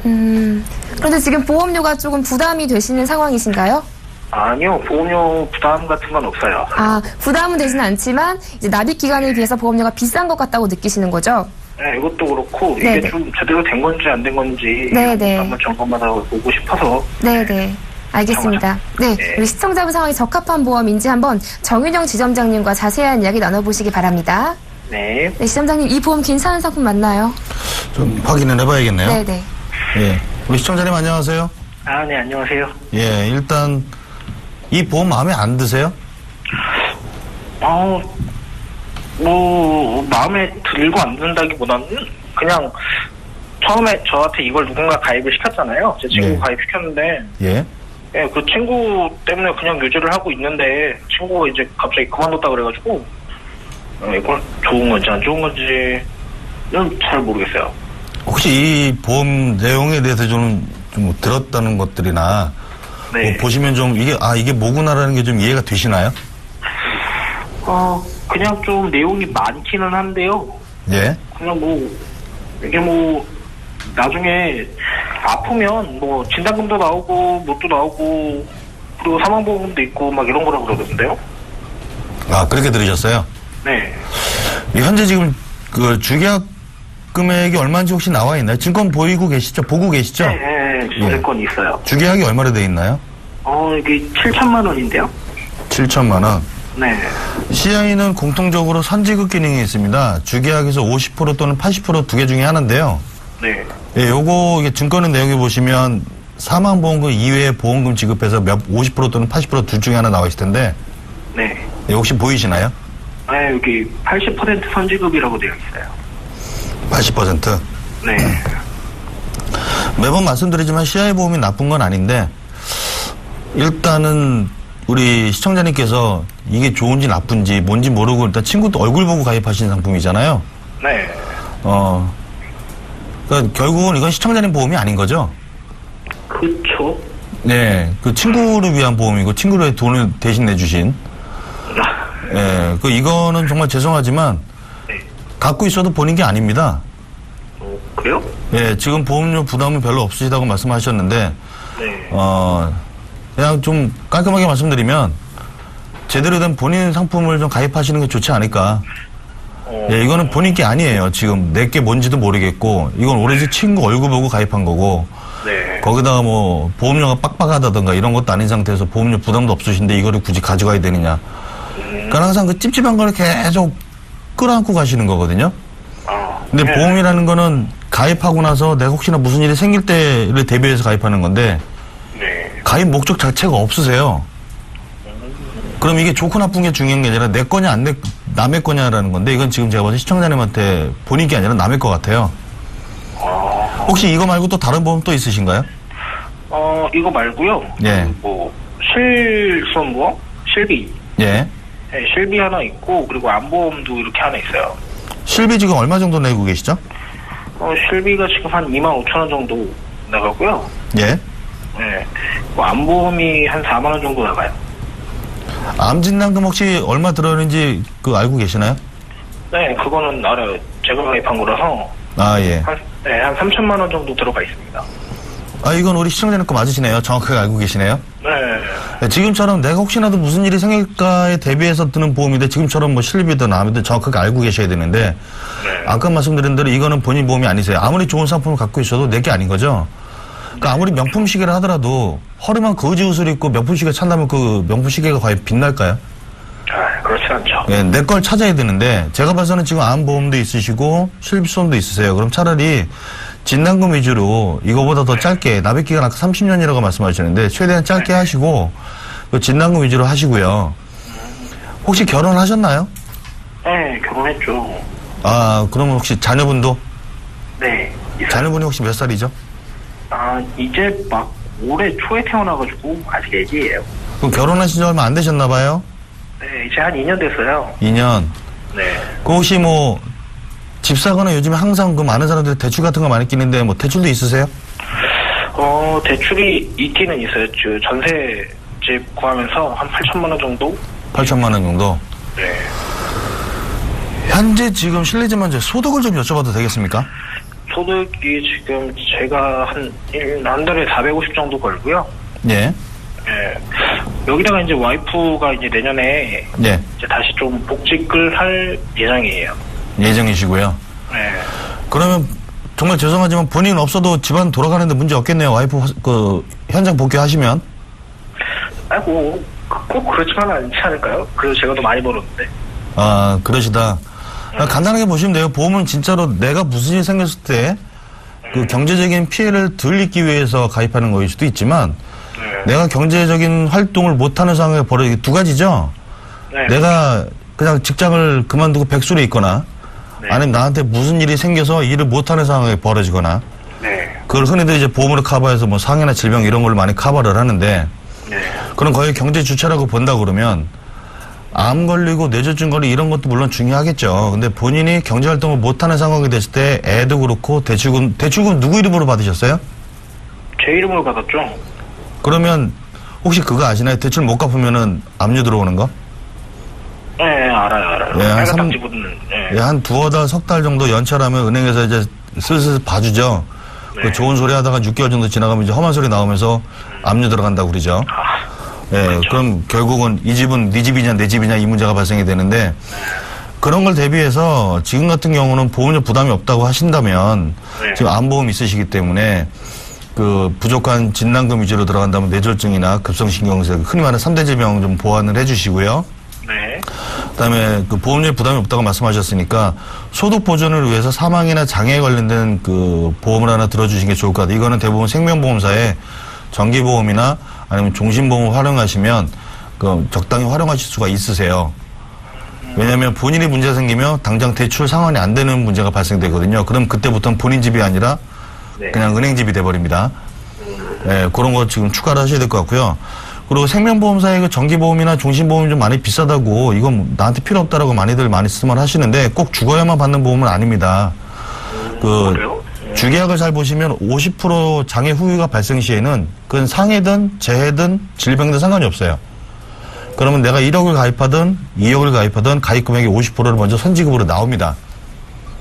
[SPEAKER 2] 그런데 지금 보험료가 조금 부담이 되시는 상황이신가요?
[SPEAKER 6] 아니요, 보험료 부담 같은 건 없어요.
[SPEAKER 2] 아, 부담은 되지는 않지만 이제 납입 기간에 비해서 보험료가 비싼 것 같다고 느끼시는 거죠?
[SPEAKER 6] 네, 이것도 그렇고
[SPEAKER 2] 네네.
[SPEAKER 6] 이게 좀 제대로 된 건지 안 된 건지
[SPEAKER 2] 네네.
[SPEAKER 6] 한번 점검하다 보고 싶어서.
[SPEAKER 2] 네네. 알겠습니다. 네,
[SPEAKER 6] 네.
[SPEAKER 2] 우리 시청자분 상황이 적합한 보험인지 한번 정윤영 지점장님과 자세한 이야기 나눠보시기 바랍니다.
[SPEAKER 6] 네.
[SPEAKER 2] 네, 지점장님 이 보험 괜찮은 상품 맞나요?
[SPEAKER 3] 좀 확인을 해봐야겠네요.
[SPEAKER 2] 네네.
[SPEAKER 3] 예. 우리 시청자님 안녕하세요.
[SPEAKER 6] 네, 안녕하세요.
[SPEAKER 3] 예, 일단 이 보험 마음에 안 드세요?
[SPEAKER 6] 마음에 들고 안 든다기보다는 그냥 처음에 저한테 이걸 누군가 가입을 시켰잖아요. 제 친구
[SPEAKER 3] 네.
[SPEAKER 6] 가입시켰는데,
[SPEAKER 3] 예.
[SPEAKER 6] 예, 그 친구 때문에 그냥 유지를 하고 있는데, 친구가 이제 갑자기 그만뒀다 그래가지고, 이걸 좋은 건지 안 좋은 건지는 잘 모르겠어요.
[SPEAKER 3] 혹시 이 보험 내용에 대해서 좀 들었다는 것들이나
[SPEAKER 6] 네.
[SPEAKER 3] 뭐 보시면 좀 이게 뭐구나라는 게 좀 이해가 되시나요?
[SPEAKER 6] 그냥 좀 내용이 많기는 한데요.
[SPEAKER 3] 예.
[SPEAKER 6] 그냥 이게 나중에 아프면 진단금도 나오고, 뭣도 나오고, 그리고 사망보험도 있고, 막 이런 거라고 그러던데요.
[SPEAKER 3] 아, 그렇게 들으셨어요?
[SPEAKER 6] 네.
[SPEAKER 3] 현재 지금 그 주계약 금액이 얼마인지 혹시 나와 있나요? 증권 보고 계시죠?
[SPEAKER 6] 네, 주택권이 있어요.
[SPEAKER 3] 주계약이 얼마나 돼 있나요?
[SPEAKER 6] 이게 7천만 원인데요.
[SPEAKER 3] 7천만 원.
[SPEAKER 6] 네.
[SPEAKER 3] CI는 공통적으로 선지급 기능이 있습니다. 주계약에서 50% 또는 80% 두 개 중에 하나인데요.
[SPEAKER 6] 네.
[SPEAKER 3] 예, 이게 증권의 내용에 보시면 사망보험금 이외에 보험금 지급해서 50% 또는 80% 둘 중에 하나 나와 있을 텐데.
[SPEAKER 6] 네.
[SPEAKER 3] 예, 혹시 보이시나요?
[SPEAKER 6] 네, 여기 80% 선지급이라고 되어 있어요.
[SPEAKER 3] 80%?
[SPEAKER 6] 네.
[SPEAKER 3] 매번 말씀드리지만 CI 보험이 나쁜 건 아닌데 일단은 우리 시청자님께서 이게 좋은지 나쁜지 뭔지 모르고 일단 친구도 얼굴 보고 가입하신 상품이잖아요.
[SPEAKER 6] 네.
[SPEAKER 3] 그러니까 결국은 이건 시청자님 보험이 아닌 거죠?
[SPEAKER 6] 그쵸.
[SPEAKER 3] 네, 그 친구를 위한 보험이고 친구를 돈을 대신 내주신. 예, 그 이거는 정말 죄송하지만
[SPEAKER 6] 네.
[SPEAKER 3] 갖고 있어도 본인 게 아닙니다.
[SPEAKER 6] 그래요?
[SPEAKER 3] 예, 지금 보험료 부담은 별로 없으시다고 말씀하셨는데
[SPEAKER 6] 네.
[SPEAKER 3] 그냥 좀 깔끔하게 말씀드리면 제대로 된 본인 상품을 좀 가입하시는 게 좋지 않을까. 예, 이거는 본인 게 아니에요. 지금 내 게 뭔지도 모르겠고 이건 오로지 친구 얼굴 보고 가입한 거고
[SPEAKER 6] 네.
[SPEAKER 3] 거기다가 뭐 보험료가 빡빡하다던가 이런 것도 아닌 상태에서 보험료 부담도 없으신데 이거를 굳이 가져가야 되느냐. 그러니까 항상 그 찝찝한 걸 계속 끌어안고 가시는 거거든요. 근데
[SPEAKER 6] 네.
[SPEAKER 3] 보험이라는 거는 가입하고 나서 내가 혹시나 무슨 일이 생길 때를 대비해서 가입하는 건데
[SPEAKER 6] 네.
[SPEAKER 3] 가입 목적 자체가 없으세요. 그럼 이게 좋고 나쁜 게 중요한 게 아니라 내 거냐 남의 거냐라는 건데 이건 지금 제가 봤을 때 시청자님한테 본인 게 아니라 남의 것 같아요. 혹시 이거 말고 또 다른 보험 또 있으신가요?
[SPEAKER 6] 이거 말고요.
[SPEAKER 3] 예.
[SPEAKER 6] 뭐 실손보험, 실비.
[SPEAKER 3] 예.
[SPEAKER 6] 네, 실비 하나 있고 그리고 안보험도 이렇게 하나 있어요.
[SPEAKER 3] 실비 지금 얼마 정도 내고 계시죠?
[SPEAKER 6] 실비가 지금 한 25,000원 정도 나가고요.
[SPEAKER 3] 예.
[SPEAKER 6] 네. 뭐 안보험이 한 4만 원 정도 나가요.
[SPEAKER 3] 암 진단금 혹시 얼마 들어있는지 그 알고 계시나요?
[SPEAKER 6] 네, 그거는 알아요. 제가 가입한 거라서
[SPEAKER 3] 아, 예.
[SPEAKER 6] 한 3천만 원 정도 들어가 있습니다.
[SPEAKER 3] 아, 이건 우리 시청자님 거 맞으시네요. 정확하게 알고 계시네요.
[SPEAKER 6] 네.
[SPEAKER 3] 지금처럼 내가 혹시라도 무슨 일이 생길까에 대비해서 드는 보험인데 지금처럼 뭐 실비든 암이든 정확하게 알고 계셔야 되는데 아까 말씀드린 대로 이거는 본인 보험이 아니세요. 아무리 좋은 상품을 갖고 있어도 내 게 아닌 거죠. 그러니까 아무리 명품 시계를 하더라도 허름한 거지 옷을 입고 명품 시계 찬다면 그 명품 시계가 과연 빛날까요?
[SPEAKER 6] 그렇지 않죠.
[SPEAKER 3] 예, 내 걸 찾아야 되는데 제가 봐서는 지금 암보험도 있으시고 실비보험도 있으세요. 그럼 차라리 진단금 위주로 이거보다 더 짧게 납입기간 아까 30년이라고 말씀하셨는데 최대한 짧게 하시고 그 진단금 위주로 하시고요. 혹시 결혼하셨나요?
[SPEAKER 6] 네, 결혼했죠.
[SPEAKER 3] 아, 그러면 혹시 자녀분도?
[SPEAKER 6] 네.
[SPEAKER 3] 자녀분이 혹시 몇 살이죠?
[SPEAKER 6] 이제 막 올해 초에 태어나가지고 아직 애기예요.
[SPEAKER 3] 그럼 결혼하신 지 얼마 안 되셨나 봐요?
[SPEAKER 6] 네, 이제 한 2년 됐어요.
[SPEAKER 3] 2년.
[SPEAKER 6] 네.
[SPEAKER 3] 그 혹시 뭐 집 사거나 요즘에 항상 그 많은 사람들이 대출 같은 거 많이 끼는데 뭐 대출도 있으세요?
[SPEAKER 6] 대출이 있기는 있어요. 전세 집 구하면서 한 8천만 원 정도?
[SPEAKER 3] 8천만 원 정도?
[SPEAKER 6] 네.
[SPEAKER 3] 현재 지금 실례지만 제 소득을 좀 여쭤봐도 되겠습니까?
[SPEAKER 6] 소득이 지금 제가 한 달에 450 정도 벌고요.
[SPEAKER 3] 예.
[SPEAKER 6] 예. 여기다가 이제 와이프가 이제 내년에
[SPEAKER 3] 예.
[SPEAKER 6] 이제 다시 좀 복직을 할 예정이에요.
[SPEAKER 3] 예정이시고요.
[SPEAKER 6] 네.
[SPEAKER 3] 그러면 정말 죄송하지만 본인 없어도 집안 돌아가는데 문제 없겠네요. 와이프 그 현장 복귀하시면.
[SPEAKER 6] 아이고 꼭 그렇지만은 않지 않을까요? 그래서 제가 더 많이 벌었는데.
[SPEAKER 3] 아, 그러시다. 간단하게 보시면 돼요. 보험은 진짜로 내가 무슨 일이 생겼을 때 그 경제적인 피해를 덜 입기 위해서 가입하는 거일 수도 있지만 내가 경제적인 활동을 못하는 상황에 벌어지게 두 가지죠.
[SPEAKER 6] 네.
[SPEAKER 3] 내가 그냥 직장을 그만두고 백수로 있거나 아니면 나한테 무슨 일이 생겨서 일을 못하는 상황에 벌어지거나
[SPEAKER 6] 네.
[SPEAKER 3] 그걸 흔히들 이제 보험으로 커버해서 뭐 상해나 질병 이런 걸 많이 커버를 하는데
[SPEAKER 6] 네.
[SPEAKER 3] 그런 거의 경제 주체라고 본다 그러면 암 걸리고 뇌졸중 걸리 이런 것도 물론 중요하겠죠. 근데 본인이 경제 활동을 못하는 상황이 됐을 때 애도 그렇고 대출금 누구 이름으로 받으셨어요?
[SPEAKER 6] 제 이름으로 받았죠.
[SPEAKER 3] 그러면 혹시 그거 아시나요? 대출 못 갚으면은 압류 들어오는 거?
[SPEAKER 6] 네, 알아요.
[SPEAKER 3] 예, 한
[SPEAKER 6] 빨간
[SPEAKER 3] 삼-
[SPEAKER 6] 딱지 붙는. 네.
[SPEAKER 3] 예, 한 두어 달, 석 달 정도 연체하면 은행에서 이제 슬슬 봐주죠.
[SPEAKER 6] 네.
[SPEAKER 3] 그 좋은 소리 하다가 6개월 정도 지나가면 이제 험한 소리 나오면서 압류 들어간다고 그러죠. 예,
[SPEAKER 6] 그렇죠.
[SPEAKER 3] 그럼 결국은 이 집은 네 집이냐 내 집이냐 이 문제가 발생이 되는데 그런 걸 대비해서 지금 같은 경우는 보험료 부담이 없다고 하신다면
[SPEAKER 6] 네.
[SPEAKER 3] 지금 암보험 있으시기 때문에 그 부족한 진단금 위주로 들어간다면 뇌졸중이나 급성신경쇠 흔히 말하는 3대 질병 좀 보완을 해주시고요.
[SPEAKER 6] 네.
[SPEAKER 3] 그다음에 그 보험료 부담이 없다고 말씀하셨으니까 소득 보존을 위해서 사망이나 장애에 관련된 그 보험을 하나 들어주시는 게 좋을 것 같아요. 이거는 대부분 생명보험사에 정기보험이나 아니면 종신보험을 활용하시면 그 적당히 활용하실 수가 있으세요. 왜냐하면 본인이 문제가 생기면 당장 대출 상환이 안 되는 문제가 발생되거든요. 그럼 그때부터는 본인 집이 아니라
[SPEAKER 6] 네.
[SPEAKER 3] 그냥 은행 집이 돼버립니다. 네, 그런 거 지금 추가를 하셔야 될 것 같고요. 그리고 생명보험사의 그 정기보험이나 종신보험이 좀 많이 비싸다고 이건 나한테 필요 없다라고 많이들 말씀을 하시는데 꼭 죽어야만 받는 보험은 아닙니다. 그
[SPEAKER 6] 그래요?
[SPEAKER 3] 주계약을 잘 보시면 50% 장애 후유가 발생 시에는 그건 상해든 재해든 질병이든 상관이 없어요. 그러면 내가 1억을 가입하든 2억을 가입하든 가입 금액의 50%를 먼저 선지급으로 나옵니다.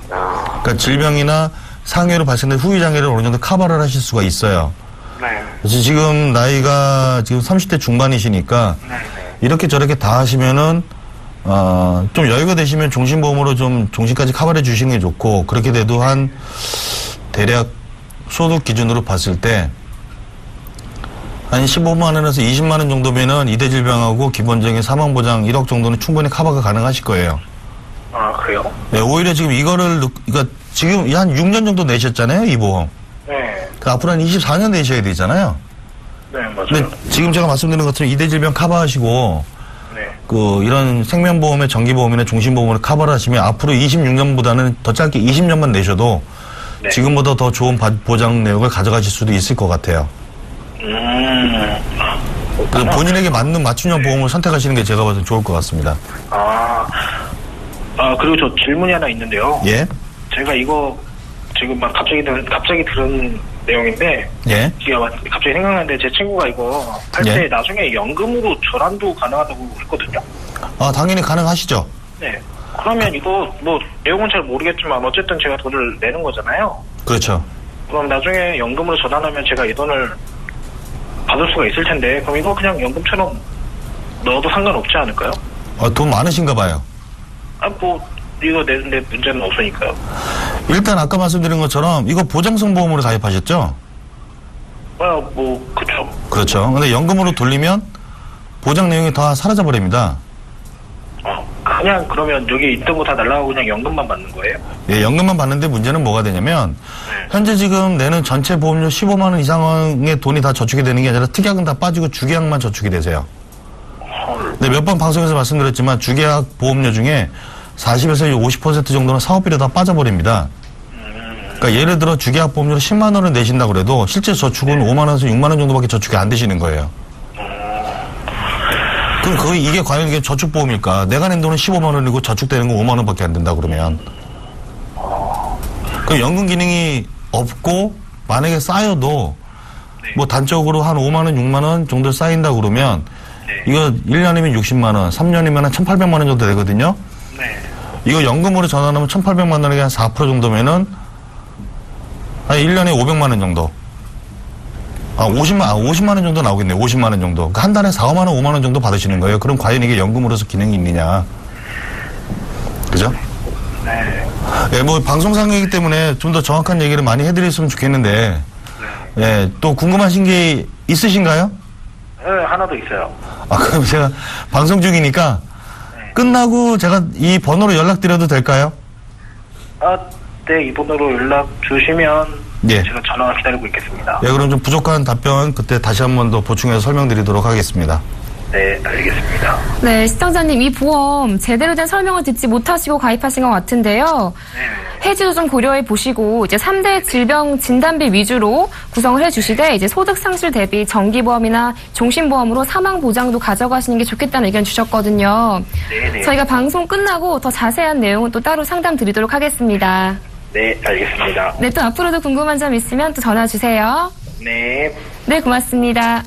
[SPEAKER 3] 그러니까 질병이나 상해로 발생된 후유 장애를 어느 정도 커버를 하실 수가 있어요.
[SPEAKER 6] 네.
[SPEAKER 3] 그래서 지금 나이가 지금 30대 중반이시니까 이렇게 저렇게 다 하시면은 좀 여유가 되시면 종신보험으로 좀 종신까지 커버해 주시는 게 좋고, 그렇게 돼도 한 대략 소득 기준으로 봤을 때 한 15만 원에서 20만 원 정도면은 이대 질병하고 기본적인 사망보장 1억 정도는 충분히 커버가 가능하실 거예요.
[SPEAKER 6] 아, 그래요?
[SPEAKER 3] 네, 오히려 지금 이거를 그러니까 지금 한 6년 정도 내셨잖아요, 이 보험.
[SPEAKER 6] 네.
[SPEAKER 3] 그 앞으로 한 24년 내셔야 되잖아요.
[SPEAKER 6] 네, 맞아요.
[SPEAKER 3] 근데 지금 제가 말씀드린 것처럼 이대 질병 커버하시고
[SPEAKER 6] 네.
[SPEAKER 3] 그 이런 생명보험의 정기보험이나 종신보험을 커버를 하시면 앞으로 26년보다는 더 짧게 20년만 내셔도
[SPEAKER 6] 네.
[SPEAKER 3] 지금보다 더 좋은 보장 내역을 가져가실 수도 있을 것 같아요. 그래서 본인에게 맞는 맞춤형 보험을 선택하시는 게 제가 봐도 좋을 것 같습니다.
[SPEAKER 6] 그리고 저 질문이 하나 있는데요.
[SPEAKER 3] 예?
[SPEAKER 6] 제가 이거 지금 막 갑자기 들은 내용인데,
[SPEAKER 3] 예?
[SPEAKER 6] 제가 갑자기 생각나는데 제 친구가 이거 할 때
[SPEAKER 3] 예?
[SPEAKER 6] 나중에 연금으로 전환도 가능하다고 했거든요.
[SPEAKER 3] 아, 당연히 가능하시죠.
[SPEAKER 6] 네. 그러면 이거 뭐 내용은 잘 모르겠지만 어쨌든 제가 돈을 내는 거잖아요.
[SPEAKER 3] 그렇죠.
[SPEAKER 6] 그럼 나중에 연금으로 전환하면 제가 이 돈을 받을 수가 있을 텐데, 그럼 이거 그냥 연금처럼 넣어도 상관없지 않을까요?
[SPEAKER 3] 돈 많으신가 봐요.
[SPEAKER 6] 이거 내는데 문제는 없으니까요.
[SPEAKER 3] 일단 아까 말씀드린 것처럼 이거 보장성 보험으로 가입하셨죠?
[SPEAKER 6] 그쵸.
[SPEAKER 3] 그렇죠. 근데 연금으로 돌리면 보장 내용이 다 사라져 버립니다.
[SPEAKER 6] 그냥 그러면 여기 있던 거 다 날라가고 그냥 연금만 받는 거예요?
[SPEAKER 3] 예, 연금만 받는데 문제는 뭐가 되냐면 현재 지금 내는 전체 보험료 15만 원 이상의 돈이 다 저축이 되는 게 아니라 특약은 다 빠지고 주계약만 저축이 되세요. 네, 몇 번 방송에서 말씀드렸지만 주계약 보험료 중에 40에서 50% 정도는 사업비로 다 빠져버립니다. 그러니까 예를 들어 주계약 보험료로 10만 원을 내신다고 그래도 실제 저축은 5만 원에서 6만 원 정도밖에 저축이 안 되시는 거예요. 그럼 이게 과연 이게 저축보험일까? 내가 낸 돈은 15만 원이고 저축되는 건 5만 원밖에 안 된다 그러면. 그 연금 기능이 없고 만약에 쌓여도 뭐 단적으로 한 5만 원, 6만 원 정도 쌓인다 그러면 이거 1년이면 60만 원, 3년이면 한 1,800만 원 정도 되거든요.
[SPEAKER 6] 네.
[SPEAKER 3] 이거 연금으로 전환하면 1,800만 원에 한 4% 정도면은 한 1년에 500만 원 정도. 50만 원 정도 나오겠네요. 50만 원 정도. 그러니까 한 달에 4, 5만 원, 5만 원 정도 받으시는 거예요. 그럼 과연 이게 연금으로서 기능이 있느냐. 그죠?
[SPEAKER 6] 네.
[SPEAKER 3] 예, 뭐 방송상이기 때문에 좀 더 정확한 얘기를 많이 해드렸으면 좋겠는데, 예, 또 궁금하신 게 있으신가요?
[SPEAKER 6] 네, 하나 더 있어요.
[SPEAKER 3] 그럼 제가 방송 중이니까 끝나고 제가 이 번호로 연락드려도 될까요?
[SPEAKER 6] 네, 이 번호로 연락 주시면
[SPEAKER 3] 예.
[SPEAKER 6] 제가 전화 기다리고 있겠습니다.
[SPEAKER 3] 예, 그럼 좀 부족한 답변 그때 다시 한 번 더 보충해서 설명드리도록 하겠습니다.
[SPEAKER 6] 네, 알겠습니다.
[SPEAKER 2] 네, 시청자님, 이 보험 제대로 된 설명을 듣지 못하시고 가입하신 것 같은데요. 해지도 좀 고려해 보시고 이제 3대 질병 진단비 위주로 구성을 해주시되 이제 소득 상실 대비 정기보험이나 종신보험으로 사망 보장도 가져가시는 게 좋겠다는 의견 주셨거든요.
[SPEAKER 6] 네네.
[SPEAKER 2] 저희가 방송 끝나고 더 자세한 내용은 또 따로 상담 드리도록 하겠습니다.
[SPEAKER 6] 네, 알겠습니다.
[SPEAKER 2] 네, 또 앞으로도 궁금한 점 있으면 또 전화 주세요.
[SPEAKER 6] 네.
[SPEAKER 2] 네, 고맙습니다.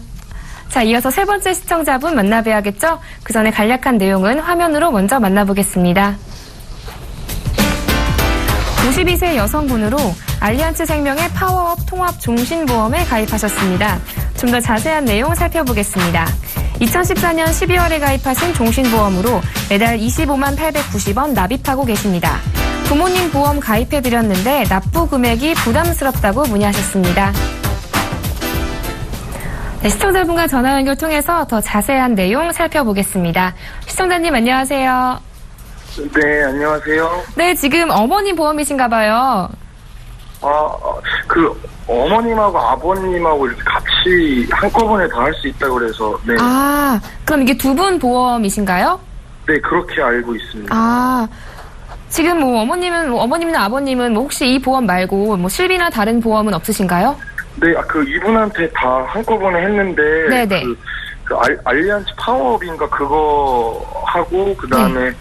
[SPEAKER 2] 자, 이어서 세 번째 시청자분 만나봐야겠죠? 그 전에 간략한 내용은 화면으로 먼저 만나보겠습니다. 52세 여성분으로 알리안츠 생명의 파워업 통합 종신보험에 가입하셨습니다. 좀 더 자세한 내용 살펴보겠습니다. 2014년 12월에 가입하신 종신보험으로 매달 25만 890원 납입하고 계십니다. 부모님 보험 가입해드렸는데 납부 금액이 부담스럽다고 문의하셨습니다. 네, 시청자분과 전화 연결 통해서 더 자세한 내용 살펴보겠습니다. 시청자님 안녕하세요.
[SPEAKER 7] 네, 안녕하세요.
[SPEAKER 2] 네, 지금 어머님 보험이신가 봐요.
[SPEAKER 7] 어머님하고 아버님하고 이렇게 같이 한꺼번에 다 할 수 있다고 그래서, 네.
[SPEAKER 2] 그럼 이게 두 분 보험이신가요?
[SPEAKER 7] 네, 그렇게 알고 있습니다.
[SPEAKER 2] 지금 뭐 어머님이나 아버님은 뭐 혹시 이 보험 말고 뭐 실비나 다른 보험은 없으신가요?
[SPEAKER 7] 네, 이분한테 다 한꺼번에 했는데,
[SPEAKER 2] 네네.
[SPEAKER 7] 알리안츠 파워업인가 그거 하고, 그 다음에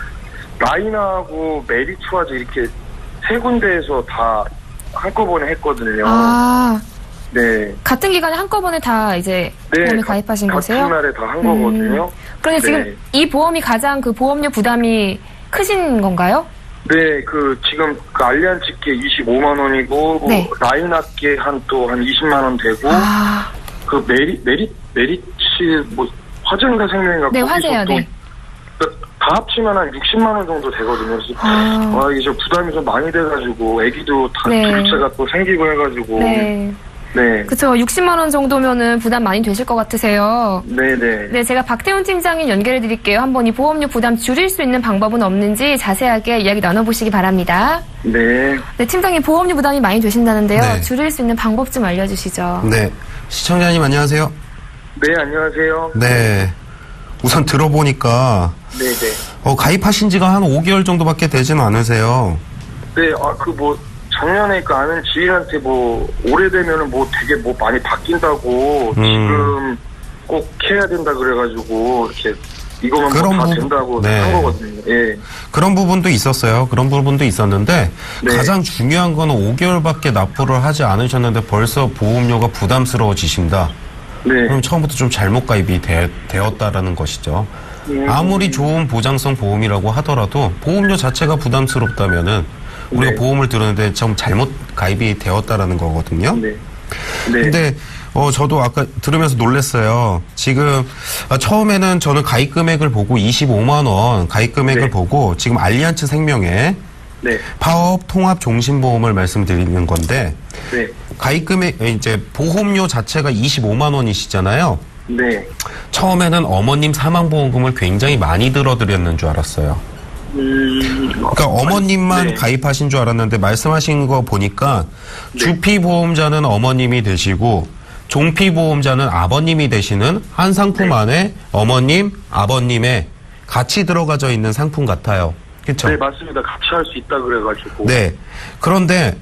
[SPEAKER 7] 라이나하고 메리츠와즈 이렇게 세 군데에서 다 한꺼번에 했거든요.
[SPEAKER 2] 아,
[SPEAKER 7] 네.
[SPEAKER 2] 같은 기간에 한꺼번에 다 이제 보험에 가입하신 거세요?
[SPEAKER 7] 같은 날에 다 한 거거든요.
[SPEAKER 2] 그런데 지금
[SPEAKER 7] 네.
[SPEAKER 2] 이 보험이 가장 그 보험료 부담이 크신 건가요?
[SPEAKER 7] 네, 지금 그 알리안츠께 25만 원이고,
[SPEAKER 2] 네.
[SPEAKER 7] 라인업계 한 20만 원 되고,
[SPEAKER 2] 아,
[SPEAKER 7] 그 메리츠 화재인가 생명인가
[SPEAKER 2] 네,
[SPEAKER 7] 거기서
[SPEAKER 2] 화재요,
[SPEAKER 7] 또
[SPEAKER 2] 네.
[SPEAKER 7] 다 합치면 한 60만 원 정도 되거든요. 그래서 이게 좀 부담이 좀 많이 돼가지고 애기도 다
[SPEAKER 2] 네.
[SPEAKER 7] 둘째가 또 생기고 해가지고
[SPEAKER 2] 네.
[SPEAKER 7] 네.
[SPEAKER 2] 그쵸. 60만 원 정도면은 부담 많이 되실 것 같으세요.
[SPEAKER 7] 네네.
[SPEAKER 2] 네, 제가 박태훈 팀장님 연결해 드릴게요. 한번 이 보험료 부담 줄일 수 있는 방법은 없는지 자세하게 이야기 나눠보시기 바랍니다.
[SPEAKER 7] 네.
[SPEAKER 2] 네, 팀장님 보험료 부담이 많이 되신다는데요.
[SPEAKER 4] 네.
[SPEAKER 2] 줄일 수 있는 방법 좀 알려주시죠.
[SPEAKER 4] 네. 시청자님 안녕하세요.
[SPEAKER 7] 네, 안녕하세요.
[SPEAKER 4] 네. 우선 들어보니까
[SPEAKER 7] 네네.
[SPEAKER 4] 가입하신 지가 한 5개월 정도밖에 되지는 않으세요.
[SPEAKER 7] 네, 작년에 그 아는 지인한테 오래되면은 되게 많이 바뀐다고 지금 꼭 해야 된다 그래가지고 이렇게 이거만 다 된다고
[SPEAKER 4] 네.
[SPEAKER 7] 한 거거든요. 예.
[SPEAKER 4] 그런 부분도 있었어요. 그런 부분도 있었는데
[SPEAKER 7] 네.
[SPEAKER 4] 가장 중요한 거는 5개월밖에 납부를 하지 않으셨는데 벌써 보험료가 부담스러워지신다.
[SPEAKER 7] 네.
[SPEAKER 4] 그럼 처음부터 좀 잘못 가입이 되었다라는 것이죠. 아무리 좋은 보장성 보험이라고 하더라도 보험료 자체가 부담스럽다면은 우리가
[SPEAKER 7] 네.
[SPEAKER 4] 보험을 들었는데 좀 잘못 가입이 되었다라는 거거든요.
[SPEAKER 7] 네. 네.
[SPEAKER 4] 근데 저도 아까 들으면서 놀랐어요. 지금 처음에는 저는 가입 금액을 보고 25만 원 가입 금액을
[SPEAKER 7] 네.
[SPEAKER 4] 보고 지금 알리안츠 생명의
[SPEAKER 7] 네.
[SPEAKER 4] 파업 통합 종신보험을 말씀드리는 건데
[SPEAKER 7] 네.
[SPEAKER 4] 가입 금액 이제 보험료 자체가 25만 원이시잖아요.
[SPEAKER 7] 네.
[SPEAKER 4] 처음에는 어머님 사망보험금을 굉장히 많이 들어드렸는 줄 알았어요. 그러니까 어머님만
[SPEAKER 7] 네.
[SPEAKER 4] 가입하신 줄 알았는데 말씀하신 거 보니까
[SPEAKER 7] 네.
[SPEAKER 4] 주피보험자는 어머님이 되시고 종피보험자는 아버님이 되시는 한 상품
[SPEAKER 7] 네.
[SPEAKER 4] 안에 어머님, 아버님의 같이 들어가져 있는 상품 같아요. 그렇죠?
[SPEAKER 7] 네, 맞습니다. 같이 할 수 있다 그래가지고.
[SPEAKER 4] 네. 그런데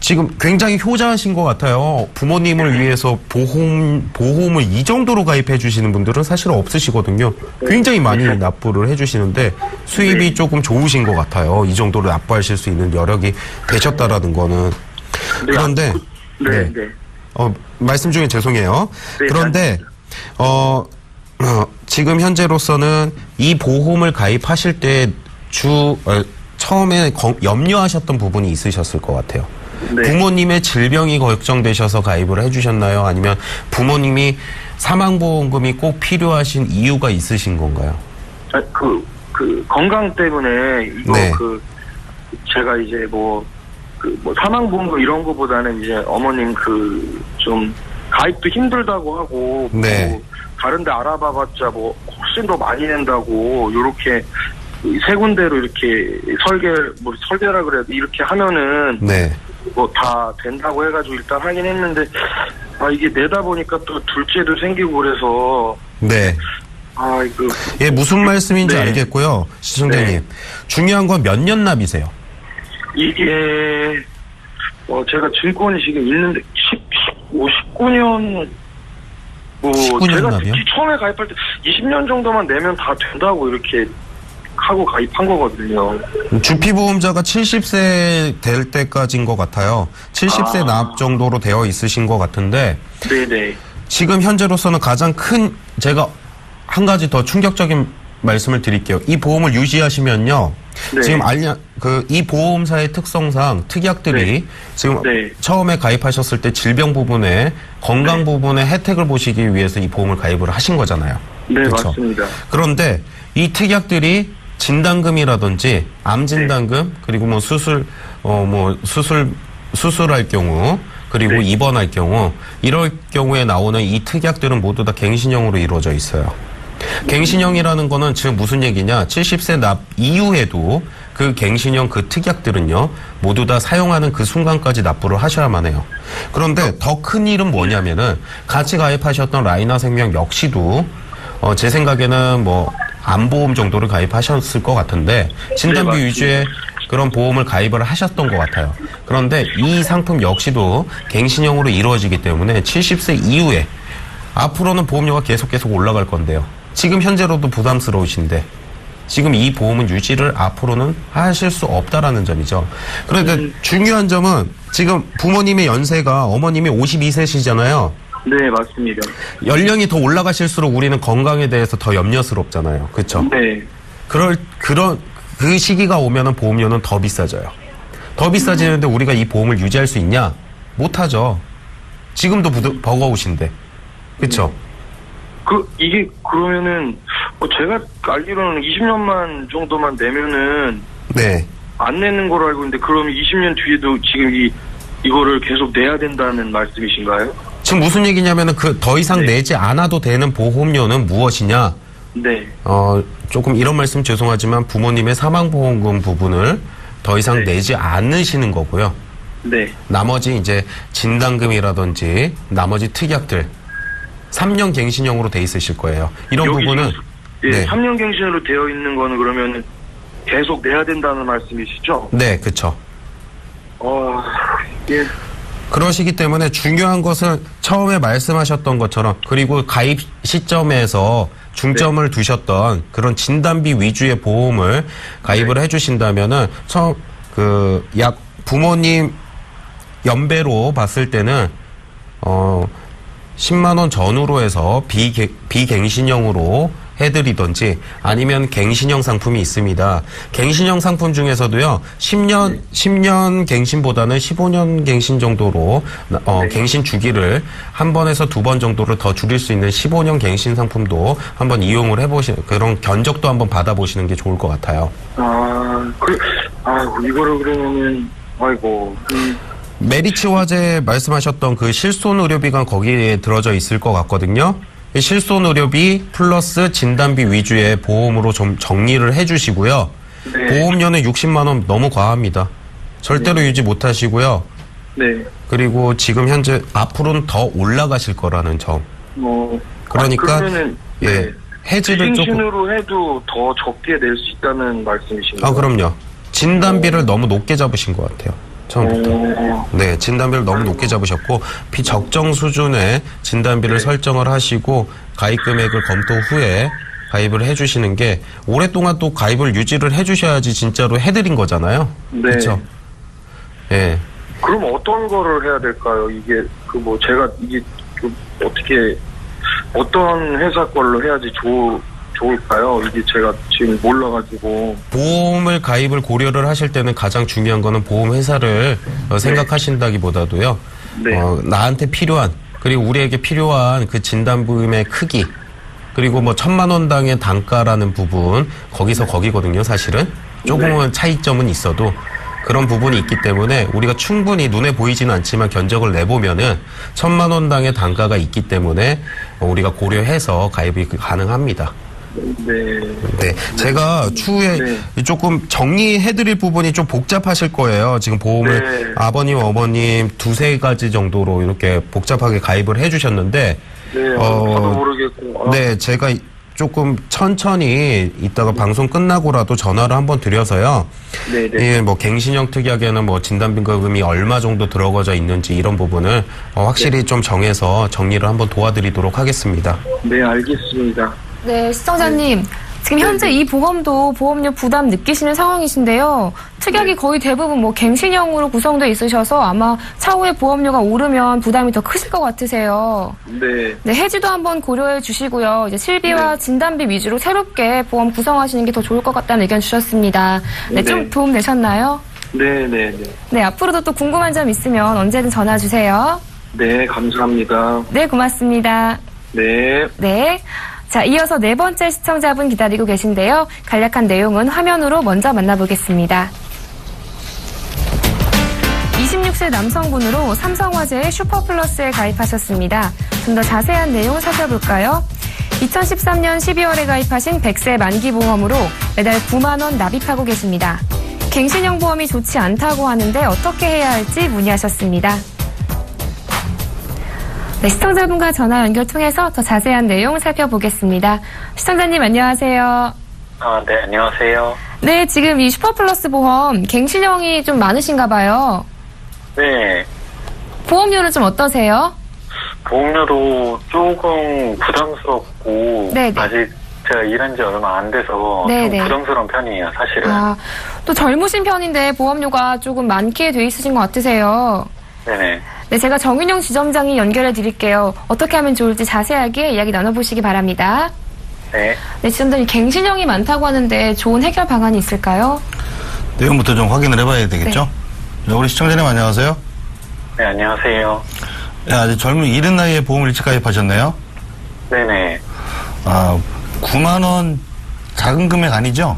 [SPEAKER 4] 지금 굉장히 효자하신 것 같아요. 부모님을 위해서 보험을 이 정도로 가입해 주시는 분들은 사실 없으시거든요. 굉장히 많이 납부를 해 주시는데 수입이 조금 좋으신 것 같아요. 이 정도로 납부하실 수 있는 여력이 되셨다라는 거는.
[SPEAKER 7] 네,
[SPEAKER 4] 그런데
[SPEAKER 7] 네.
[SPEAKER 4] 말씀 중에 죄송해요.
[SPEAKER 7] 네,
[SPEAKER 4] 그런데 지금 현재로서는 이 보험을 가입하실 때 처음에 염려하셨던 부분이 있으셨을 것 같아요.
[SPEAKER 7] 네.
[SPEAKER 4] 부모님의 질병이 걱정되셔서 가입을 해주셨나요? 아니면 부모님이 사망보험금이 꼭 필요하신 이유가 있으신 건가요?
[SPEAKER 7] 건강 때문에 이거
[SPEAKER 4] 네.
[SPEAKER 7] 제가 이제 사망보험금 이런 거보다는 이제 어머님 좀 가입도 힘들다고 하고
[SPEAKER 4] 네.
[SPEAKER 7] 다른데 알아봐봤자 훨씬 더 많이 낸다고 요렇게 세 군데로 이렇게 설계라 그래도 이렇게 하면은
[SPEAKER 4] 네.
[SPEAKER 7] 다 된다고 해가지고 일단 하긴 했는데 이게 내다 보니까 또 둘째도 생기고 그래서
[SPEAKER 4] 네.
[SPEAKER 7] 이거
[SPEAKER 4] 무슨 말씀인지
[SPEAKER 7] 네.
[SPEAKER 4] 알겠고요. 시청자님.
[SPEAKER 7] 네.
[SPEAKER 4] 중요한 건 몇 년 납이세요?
[SPEAKER 7] 이게 제가 증권이 지금 있는데 19년
[SPEAKER 4] 19년
[SPEAKER 7] 제가
[SPEAKER 4] 납이요?
[SPEAKER 7] 처음에 가입할 때 20년 정도만 내면 다 된다고 이렇게 하고 가입한 거거든요.
[SPEAKER 4] 주피보험자가 70세 될 때까지인 것 같아요. 70세 납 정도로 되어 있으신 것 같은데
[SPEAKER 7] 네네.
[SPEAKER 4] 지금 현재로서는 가장 큰 제가 한 가지 더 충격적인 말씀을 드릴게요. 이 보험을 유지하시면요.
[SPEAKER 7] 네.
[SPEAKER 4] 지금 이 보험사의 특성상 특약들이
[SPEAKER 7] 네.
[SPEAKER 4] 지금
[SPEAKER 7] 네.
[SPEAKER 4] 처음에 가입하셨을 때 질병 부분에 건강 부분에 혜택을 보시기 위해서 이 보험을 가입을 하신 거잖아요.
[SPEAKER 7] 네,
[SPEAKER 4] 그렇죠?
[SPEAKER 7] 맞습니다.
[SPEAKER 4] 그런데 이 특약들이 진단금이라든지 암 진단금 그리고 수술할 경우 그리고
[SPEAKER 7] 네.
[SPEAKER 4] 입원할 경우 이럴 경우에 나오는 이 특약들은 모두 다 갱신형으로 이루어져 있어요. 갱신형이라는 거는 지금 무슨 얘기냐? 70세 납 이후에도 그 갱신형 그 특약들은요 모두 다 사용하는 그 순간까지 납부를 하셔야만 해요. 그런데 더 큰 일은 뭐냐면은 같이 가입하셨던 라이나 생명 역시도 제 생각에는 암보험 정도를 가입하셨을 것 같은데 진단비
[SPEAKER 7] 네,
[SPEAKER 4] 위주의 그런 보험을 가입을 하셨던 것 같아요. 그런데 이 상품 역시도 갱신형으로 이루어지기 때문에 70세 이후에 앞으로는 보험료가 계속 올라갈 건데요. 지금 현재로도 부담스러우신데 지금 이 보험은 유지를 앞으로는 하실 수 없다라는 점이죠. 그런데 중요한 점은 지금 부모님의 연세가 어머님이 52세시잖아요.
[SPEAKER 7] 네, 맞습니다.
[SPEAKER 4] 연령이 더 올라가실수록 우리는 건강에 대해서 더 염려스럽잖아요. 그렇죠?
[SPEAKER 7] 네.
[SPEAKER 4] 그 시기가 오면은 보험료는 더 비싸져요. 더 비싸지는데 우리가 이 보험을 유지할 수 있냐? 못하죠. 지금도 버거우신데. 그렇죠?
[SPEAKER 7] 이게 그러면은 제가 알기로는 20년만 정도만 내면은
[SPEAKER 4] 네.
[SPEAKER 7] 안 내는 걸로 알고 있는데 그럼 20년 뒤에도 지금 이거를 계속 내야 된다는 말씀이신가요?
[SPEAKER 4] 지금 무슨 얘기냐면은 더 이상
[SPEAKER 7] 네.
[SPEAKER 4] 내지 않아도 되는 보험료는 무엇이냐?
[SPEAKER 7] 네.
[SPEAKER 4] 조금 이런 말씀 죄송하지만 부모님의 사망보험금 부분을 더 이상
[SPEAKER 7] 네.
[SPEAKER 4] 내지 않으시는 거고요.
[SPEAKER 7] 네.
[SPEAKER 4] 나머지 이제 진단금이라든지 나머지 특약들 3년 갱신형으로 돼 있으실 거예요. 이런
[SPEAKER 7] 여기
[SPEAKER 4] 부분은
[SPEAKER 7] 예,
[SPEAKER 4] 네.
[SPEAKER 7] 3년 갱신으로 되어 있는 거는 그러면 계속 내야 된다는 말씀이시죠?
[SPEAKER 4] 네, 그렇죠.
[SPEAKER 7] 예.
[SPEAKER 4] 그러시기 때문에 중요한 것은 처음에 말씀하셨던 것처럼 그리고 가입 시점에서 중점을
[SPEAKER 7] 네.
[SPEAKER 4] 두셨던 그런 진단비 위주의 보험을 가입을
[SPEAKER 7] 네.
[SPEAKER 4] 해주신다면은 처음 약 부모님 연배로 봤을 때는 10만 원 전후로 해서 비갱신형으로 해드리던지 아니면 갱신형 상품이 있습니다. 갱신형 상품 중에서도요, 10년 갱신보다는 15년 갱신 정도로, 갱신 주기를 한 번에서 두 번 정도를 더 줄일 수 있는 15년 갱신 상품도 한번 이용을 그런 견적도 한번 받아보시는 게 좋을 것 같아요.
[SPEAKER 7] 이거를 그러면은, 아이고.
[SPEAKER 4] 메리츠 화재 말씀하셨던 그 실손 의료비가 거기에 들어져 있을 것 같거든요. 이 실손 의료비 플러스 진단비 위주의 보험으로 좀 정리를 해주시고요.
[SPEAKER 7] 네.
[SPEAKER 4] 보험료는 60만 원 너무 과합니다. 절대로 유지 못하시고요.
[SPEAKER 7] 네.
[SPEAKER 4] 그리고 지금 현재 앞으로는 더 올라가실 거라는 점. 그러니까
[SPEAKER 7] 그러면은,
[SPEAKER 4] 예,
[SPEAKER 7] 네.
[SPEAKER 4] 해지를 조금.
[SPEAKER 7] 갱신으로 해도 더 적게 낼 수 있다는 말씀이신가요?
[SPEAKER 4] 그럼요. 진단비를 너무 높게 잡으신 것 같아요. 처음부터. 네, 진단비를 너무 높게 잡으셨고 비적정 수준의 진단비를
[SPEAKER 7] 네.
[SPEAKER 4] 설정을 하시고 가입 금액을 검토 후에 가입을 해주시는 게 오랫동안 또 가입을 유지를 해주셔야지 진짜로 해드린 거잖아요.
[SPEAKER 7] 네.
[SPEAKER 4] 그렇죠? 예.
[SPEAKER 7] 그럼 어떤 거를 해야 될까요? 이게 제가 이게 좀 어떻게 어떤 회사 걸로 해야지 좋을까요? 이게 제가 지금 몰라가지고.
[SPEAKER 4] 보험을 가입을 고려를 하실 때는 가장 중요한 거는 보험 회사를 생각하신다기보다도요.
[SPEAKER 7] 네.
[SPEAKER 4] 나한테 필요한 그리고 우리에게 필요한 그 진단금의 크기 그리고 1,000만 원당의 단가라는 부분 거기거든요. 사실은 조금은 차이점은 있어도 그런 부분이 있기 때문에 우리가 충분히 눈에 보이지는 않지만 견적을 내보면은 1,000만 원당의 단가가 있기 때문에 우리가 고려해서 가입이 가능합니다. 네. 제가 추후에 조금 정리해드릴 부분이 좀 복잡하실 거예요. 지금 보험을 아버님, 어머님 두세 가지 정도로 이렇게 복잡하게 가입을 해주셨는데,
[SPEAKER 7] 저도 모르겠고.
[SPEAKER 4] 네, 제가 조금 천천히 이따가 방송 끝나고라도 전화를 한번 드려서요. 예, 갱신형 특약에는 진단비금이 얼마 정도 들어가져 있는지 이런 부분을 확실히 좀 정해서 정리를 한번 도와드리도록 하겠습니다.
[SPEAKER 7] 네, 알겠습니다.
[SPEAKER 2] 네, 시청자님. 지금 현재 이 보험도 보험료 부담 느끼시는 상황이신데요. 특약이 거의 대부분 갱신형으로 구성되어 있으셔서 아마 차후에 보험료가 오르면 부담이 더 크실 것 같으세요.
[SPEAKER 7] 네.
[SPEAKER 2] 네, 해지도 한번 고려해 주시고요. 이제 실비와 진단비 위주로 새롭게 보험 구성하시는 게 더 좋을 것 같다는 의견 주셨습니다. 네, 좀 도움 되셨나요?
[SPEAKER 7] 네.
[SPEAKER 2] 네, 앞으로도 또 궁금한 점 있으면 언제든 전화 주세요.
[SPEAKER 7] 네, 감사합니다.
[SPEAKER 2] 네, 고맙습니다.
[SPEAKER 7] 네.
[SPEAKER 2] 네. 자, 이어서 네 번째 시청자분 기다리고 계신데요. 간략한 내용은 화면으로 먼저 만나보겠습니다. 26세 남성분으로 삼성화재의 슈퍼플러스에 가입하셨습니다. 좀 더 자세한 내용 살펴볼까요? 2013년 12월에 가입하신 100세 만기보험으로 매달 9만 원 납입하고 계십니다. 갱신형 보험이 좋지 않다고 하는데 어떻게 해야 할지 문의하셨습니다. 네, 시청자분과 전화 연결 통해서 더 자세한 내용 살펴보겠습니다. 시청자님 안녕하세요.
[SPEAKER 6] 네, 안녕하세요.
[SPEAKER 2] 네, 지금 이 슈퍼플러스 보험 갱신형이 좀 많으신가 봐요.
[SPEAKER 6] 네.
[SPEAKER 2] 보험료는 좀 어떠세요?
[SPEAKER 6] 보험료도 조금 부담스럽고
[SPEAKER 2] 네네.
[SPEAKER 6] 아직
[SPEAKER 8] 제가 일한 지 얼마 안 돼서
[SPEAKER 2] 네네.
[SPEAKER 8] 좀 부담스러운 편이에요, 사실은.
[SPEAKER 2] 아, 또 젊으신 편인데 보험료가 조금 많게 돼 있으신 것 같으세요.
[SPEAKER 8] 네네.
[SPEAKER 2] 네, 제가 정윤영 지점장이 연결해 드릴게요. 어떻게 하면 좋을지 자세하게 이야기 나눠보시기 바랍니다.
[SPEAKER 8] 네.
[SPEAKER 2] 네, 지점장님 갱신형이 많다고 하는데 좋은 해결 방안이 있을까요?
[SPEAKER 3] 내용부터 좀 확인을 해봐야 되겠죠? 네, 우리 시청자님 안녕하세요.
[SPEAKER 8] 네, 안녕하세요.
[SPEAKER 3] 아직 젊은 이른 나이에 보험을 일찍 가입하셨네요.
[SPEAKER 8] 네네.
[SPEAKER 3] 9만 원 작은 금액 아니죠?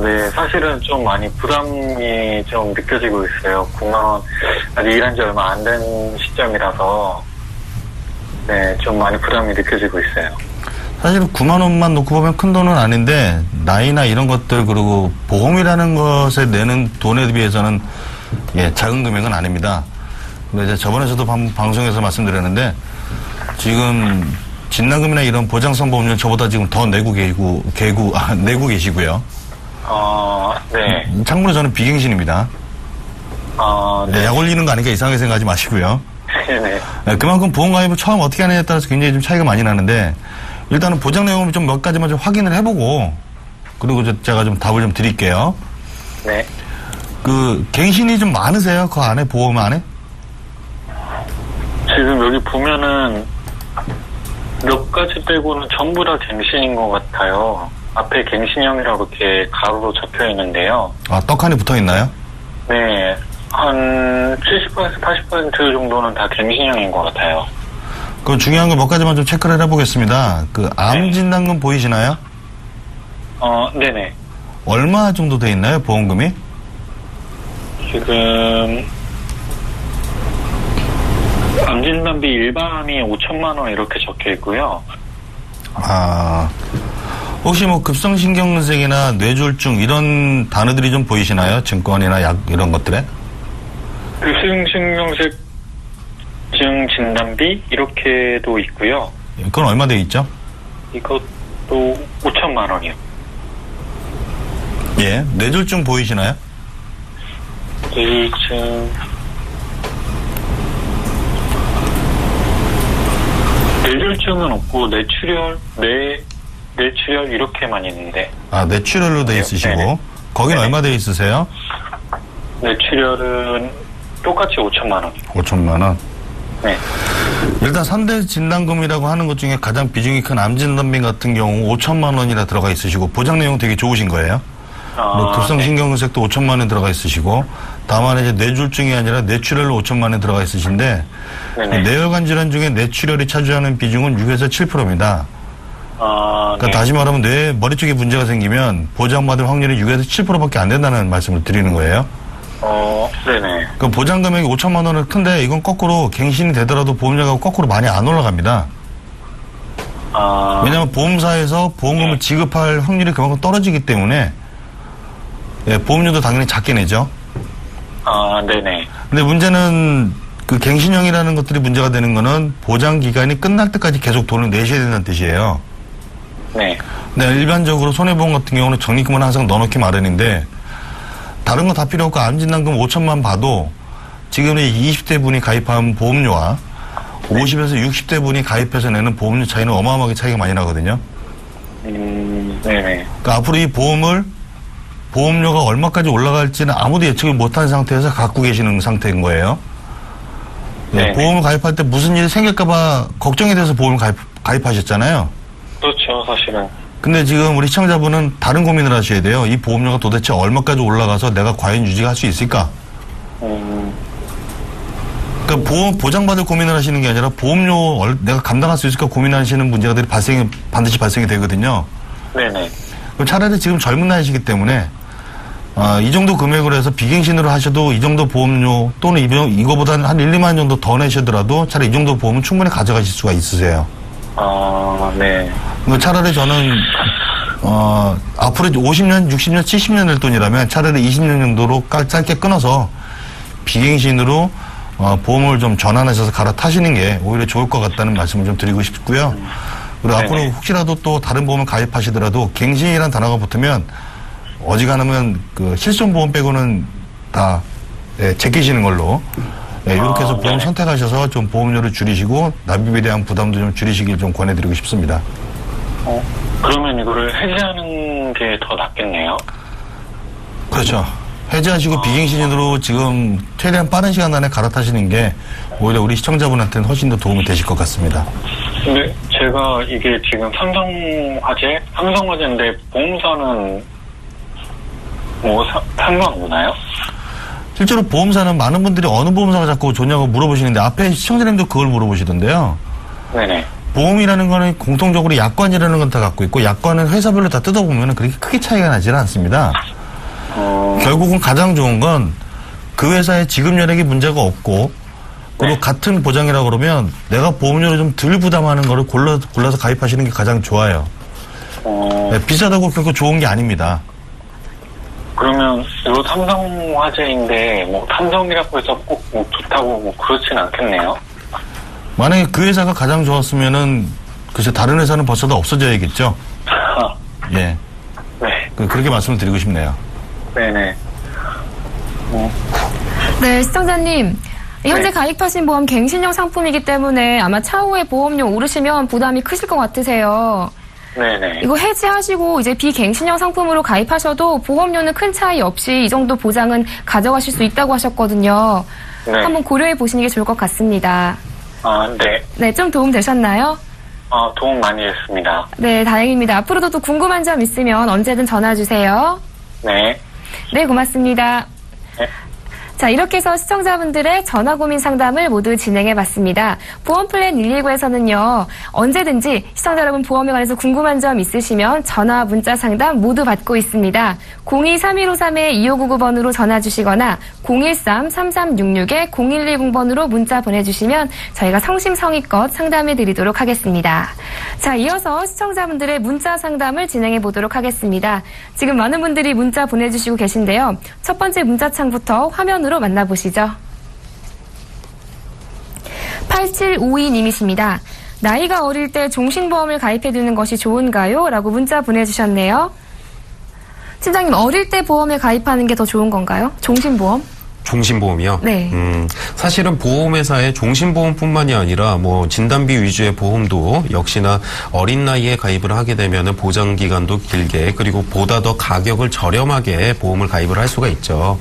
[SPEAKER 8] 네. 사실은 좀 많이 부담이 좀 느껴지고 있어요. 9만 원. 아직 일한 지 얼마 안 된 시점이라서, 네, 좀 많이 부담이 느껴지고 있어요.
[SPEAKER 3] 사실 9만 원만 놓고 보면 큰 돈은 아닌데 나이나 이런 것들 그리고 보험이라는 것에 내는 돈에 비해서는 작은 금액은 아닙니다. 근데 이제 저번에 저도 방송에서 말씀드렸는데 지금 진단금이나 이런 보장성 보험료 저보다 지금 더 내고 계시고요.
[SPEAKER 8] 네.
[SPEAKER 3] 참고로 저는 비갱신입니다.
[SPEAKER 8] 네.
[SPEAKER 3] 약 올리는 거 아니까 이상하게 생각하지 마시고요.
[SPEAKER 8] 네네.
[SPEAKER 3] 그만큼 보험 가입을 처음 어떻게 하느냐에 따라서 굉장히 좀 차이가 많이 나는데 일단은 보장 내용을 좀 몇 가지만 좀 확인을 해보고 그리고 제가 좀 답을 좀 드릴게요.
[SPEAKER 8] 네.
[SPEAKER 3] 갱신이 좀 많으세요? 그 안에 보험 안에?
[SPEAKER 8] 지금 여기 보면은 몇 가지 빼고는 전부 다 갱신인 것 같아요. 앞에 갱신형이라고 이렇게 가로로 적혀 있는데요.
[SPEAKER 3] 떡하니 붙어 있나요?
[SPEAKER 8] 네. 한 70%, 80% 정도는 다 갱신형인 것 같아요.
[SPEAKER 3] 그럼 중요한 거 몇 가지만 좀 체크를 해보겠습니다. 암 진단금 보이시나요?
[SPEAKER 8] 네네.
[SPEAKER 3] 얼마 정도 돼 있나요? 보험금이?
[SPEAKER 8] 지금 암진단비 일반이 5천만 원 이렇게 적혀 있고요.
[SPEAKER 3] 혹시 급성신경근색이나 뇌졸중 이런 단어들이 좀 보이시나요? 증권이나 약 이런 것들에?
[SPEAKER 8] 급성신경색 증 진단비 이렇게도 있고요.
[SPEAKER 3] 그건 얼마 돼 있죠?
[SPEAKER 8] 이것도 5천만 원이요.
[SPEAKER 3] 예. 뇌졸중 보이시나요?
[SPEAKER 8] 뇌졸중은 없고 뇌출혈 이렇게만 있는데.
[SPEAKER 3] 뇌출혈로 돼 있으시고
[SPEAKER 8] 네네.
[SPEAKER 3] 거긴 얼마 돼 있으세요?
[SPEAKER 8] 뇌출혈은 똑같이 5천만 원.
[SPEAKER 3] 5천만 원.
[SPEAKER 8] 네.
[SPEAKER 3] 일단 3대 진단금이라고 하는 것 중에 가장 비중이 큰 암진단비 같은 경우 5천만 원이나 들어가 있으시고 보장 내용 되게 좋으신 거예요. 급성신경근색도 5천만 원 들어가 있으시고 다만 이제 뇌졸중이 아니라 뇌출혈로 5천만 원 들어가 있으신데 뇌혈관 질환 중에 뇌출혈이 차지하는 비중은 6에서 7%입니다. 그러니까 다시 말하면 머리 쪽에 문제가 생기면 보장받을 확률이 6에서 7%밖에 안 된다는 말씀을 드리는 거예요.
[SPEAKER 8] 네네.
[SPEAKER 3] 그 보장 금액이 5천만 원은 큰데 이건 거꾸로 갱신이 되더라도 보험료가 거꾸로 많이 안 올라갑니다. 왜냐하면 보험사에서 보험금을 지급할 확률이 그만큼 떨어지기 때문에 보험료도 당연히 작게 내죠.
[SPEAKER 8] 네네.
[SPEAKER 3] 근데 문제는 갱신형이라는 것들이 문제가 되는 거는 보장 기간이 끝날 때까지 계속 돈을 내셔야 된다는 뜻이에요.
[SPEAKER 8] 네.
[SPEAKER 3] 근데 일반적으로 손해보험 같은 경우는 적립금은 항상 넣어놓기 마련인데 다른 거 다 필요 없고 암진단금 5천만 봐도 지금 20대 분이 가입한 보험료와 50에서 60대 분이 가입해서 내는 보험료 차이는 어마어마하게 차이가 많이 나거든요.
[SPEAKER 8] 네네.
[SPEAKER 3] 그러니까 앞으로 이 보험료가 얼마까지 올라갈지는 아무도 예측을 못한 상태에서 갖고 계시는 상태인 거예요. 보험을 가입할 때 무슨 일이 생길까봐 걱정이 돼서 보험을 가입하셨잖아요.
[SPEAKER 8] 그렇죠, 사실은.
[SPEAKER 3] 근데 지금 우리 시청자분은 다른 고민을 하셔야 돼요. 이 보험료가 도대체 얼마까지 올라가서 내가 과연 유지할 수 있을까? 그러니까 보장받을 고민을 하시는 게 아니라 보험료 내가 감당할 수 있을까 고민하시는 문제가 반드시 발생이 되거든요.
[SPEAKER 8] 네네.
[SPEAKER 3] 그럼 차라리 지금 젊은 나이시기 때문에 이 정도 금액으로 해서 비갱신으로 하셔도 이 정도 보험료 또는 이거보다 한 1, 2만 원 정도 더 내시더라도 차라리 이 정도 보험은 충분히 가져가실 수가 있으세요.
[SPEAKER 8] 네.
[SPEAKER 3] 차라리 저는 앞으로 50년, 60년, 70년 될 돈이라면 차라리 20년 정도로 짧게 끊어서 비갱신으로 보험을 좀 전환하셔서 갈아타시는 게 오히려 좋을 것 같다는 말씀을 좀 드리고 싶고요. 그리고 앞으로 혹시라도 또 다른 보험을 가입하시더라도 갱신이라는 단어가 붙으면 어지간하면 실손보험 빼고는 다 제끼시는 걸로 이렇게 해서 보험 선택하셔서 좀 보험료를 줄이시고 납입에 대한 부담도 좀 줄이시길 좀 권해드리고 싶습니다.
[SPEAKER 8] 그러면 이거를 해지하는 게 더 낫겠네요.
[SPEAKER 3] 그렇죠. 해지하시고 비갱신으로 지금 최대한 빠른 시간 안에 갈아타시는 게 오히려 우리 시청자분한테는 훨씬 더 도움이 되실 것 같습니다.
[SPEAKER 8] 근데 제가 이게 지금 삼성화재인데 보험사는 뭐 상관없나요?
[SPEAKER 3] 실제로 보험사는 많은 분들이 어느 보험사가 자꾸 좋냐고 물어보시는데 앞에 시청자님도 그걸 물어보시던데요.
[SPEAKER 8] 네네.
[SPEAKER 3] 보험이라는 거는 공통적으로 약관이라는 건 다 갖고 있고 약관은 회사별로 다 뜯어보면 그렇게 크게 차이가 나지는 않습니다. 결국은 가장 좋은 건 그 회사의 지급 여력이 문제가 없고 그리고
[SPEAKER 8] 네.
[SPEAKER 3] 같은 보장이라고 그러면 내가 보험료를 좀 덜 부담하는 거를 골라서 가입하시는 게 가장 좋아요. 네, 비싸다고 결코 좋은 게 아닙니다.
[SPEAKER 8] 그러면 이거 삼성화재인데 뭐 삼성이라고 해서 꼭 뭐 좋다고 뭐 그렇진 않겠네요.
[SPEAKER 3] 만약에 그 회사가 가장 좋았으면은 글쎄 다른 회사는 벌써 다 없어져야겠죠. 예.
[SPEAKER 8] 네.
[SPEAKER 3] 그렇게 말씀을 드리고 싶네요.
[SPEAKER 8] 네네.
[SPEAKER 2] 네, 시청자님. 현재
[SPEAKER 8] 네.
[SPEAKER 2] 가입하신 보험 갱신형 상품이기 때문에 아마 차후에 보험료 오르시면 부담이 크실 것 같으세요.
[SPEAKER 8] 네네.
[SPEAKER 2] 이거 해지하시고 이제 비갱신형 상품으로 가입하셔도 보험료는 큰 차이 없이 이 정도 보장은 가져가실 수 있다고 하셨거든요.
[SPEAKER 8] 네.
[SPEAKER 2] 한번 고려해 보시는 게 좋을 것 같습니다.
[SPEAKER 8] 네.
[SPEAKER 2] 네, 좀 도움 되셨나요?
[SPEAKER 8] 도움 많이 됐습니다.
[SPEAKER 2] 네, 다행입니다. 앞으로도 또 궁금한 점 있으면 언제든 전화 주세요.
[SPEAKER 8] 네.
[SPEAKER 2] 네, 고맙습니다.
[SPEAKER 8] 네.
[SPEAKER 2] 자, 이렇게 해서 시청자분들의 전화 고민 상담을 모두 진행해 봤습니다. 보험플랜 119에서는요, 언제든지 시청자 여러분 보험에 관해서 궁금한 점 있으시면 전화, 문자 상담 모두 받고 있습니다. 02-3153-2599번으로 전화 주시거나 013-3366-0110번으로 문자 보내주시면 저희가 성심성의껏 상담해 드리도록 하겠습니다. 자, 이어서 시청자분들의 문자 상담을 진행해 보도록 하겠습니다. 지금 많은 분들이 문자 보내주시고 계신데요. 첫 번째 문자창부터 화면으로 만나보시죠. 8752님이십니다. 나이가 어릴 때 종신보험을 가입해두는 것이 좋은가요? 라고 문자 보내주셨네요. 팀장님, 어릴 때 보험에 가입하는 게 더 좋은 건가요? 종신보험?
[SPEAKER 4] 종신보험이요?
[SPEAKER 2] 네.
[SPEAKER 4] 사실은 보험회사의 종신보험뿐만이 아니라 뭐 진단비 위주의 보험도 역시나 어린 나이에 가입을 하게 되면은 보장 기간도 길게 그리고 보다 더 가격을 저렴하게 보험을 가입을 할 수가 있죠.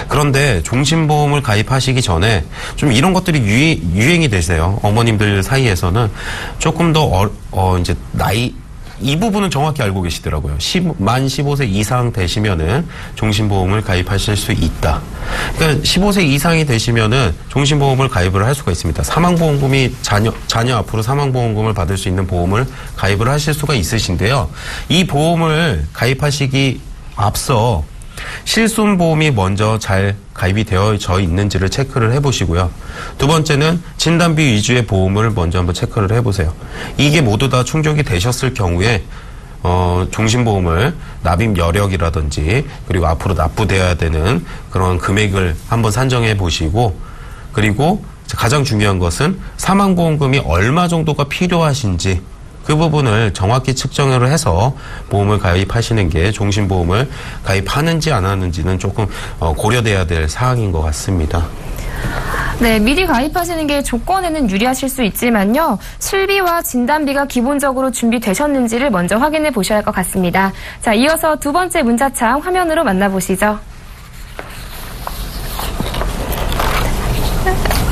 [SPEAKER 4] 그런데 종신보험을 가입하시기 전에 좀 이런 것들이 유행이 되세요. 어머님들 사이에서는 조금 더 이제 나이 이 부분은 정확히 알고 계시더라고요. 만 15세 이상 되시면은 종신보험을 가입하실 수 있다. 그러니까 15세 이상이 되시면은 종신보험을 가입을 할 수가 있습니다. 사망보험금이 자녀 앞으로 사망보험금을 받을 수 있는 보험을 가입을 하실 수가 있으신데요. 이 보험을 가입하시기 앞서 실손보험이 먼저 잘 가입이 되어져 있는지를 체크를 해보시고요. 두 번째는 진단비 위주의 보험을 먼저 한번 체크를 해보세요. 이게 모두 다 충족이 되셨을 경우에 종신보험을 납입 여력이라든지 그리고 앞으로 납부되어야 되는 그런 금액을 한번 산정해 보시고 그리고 가장 중요한 것은 사망보험금이 얼마 정도가 필요하신지 그 부분을 정확히 측정을 해서 보험을 가입하시는 게 종신보험을 가입하는지 안 하는지는 조금 고려돼야 될 사항인 것 같습니다.
[SPEAKER 2] 네, 미리 가입하시는 게 조건에는 유리하실 수 있지만요. 실비와 진단비가 기본적으로 준비되셨는지를 먼저 확인해 보셔야 할 것 같습니다. 자, 이어서 두 번째 문자창 화면으로 만나보시죠.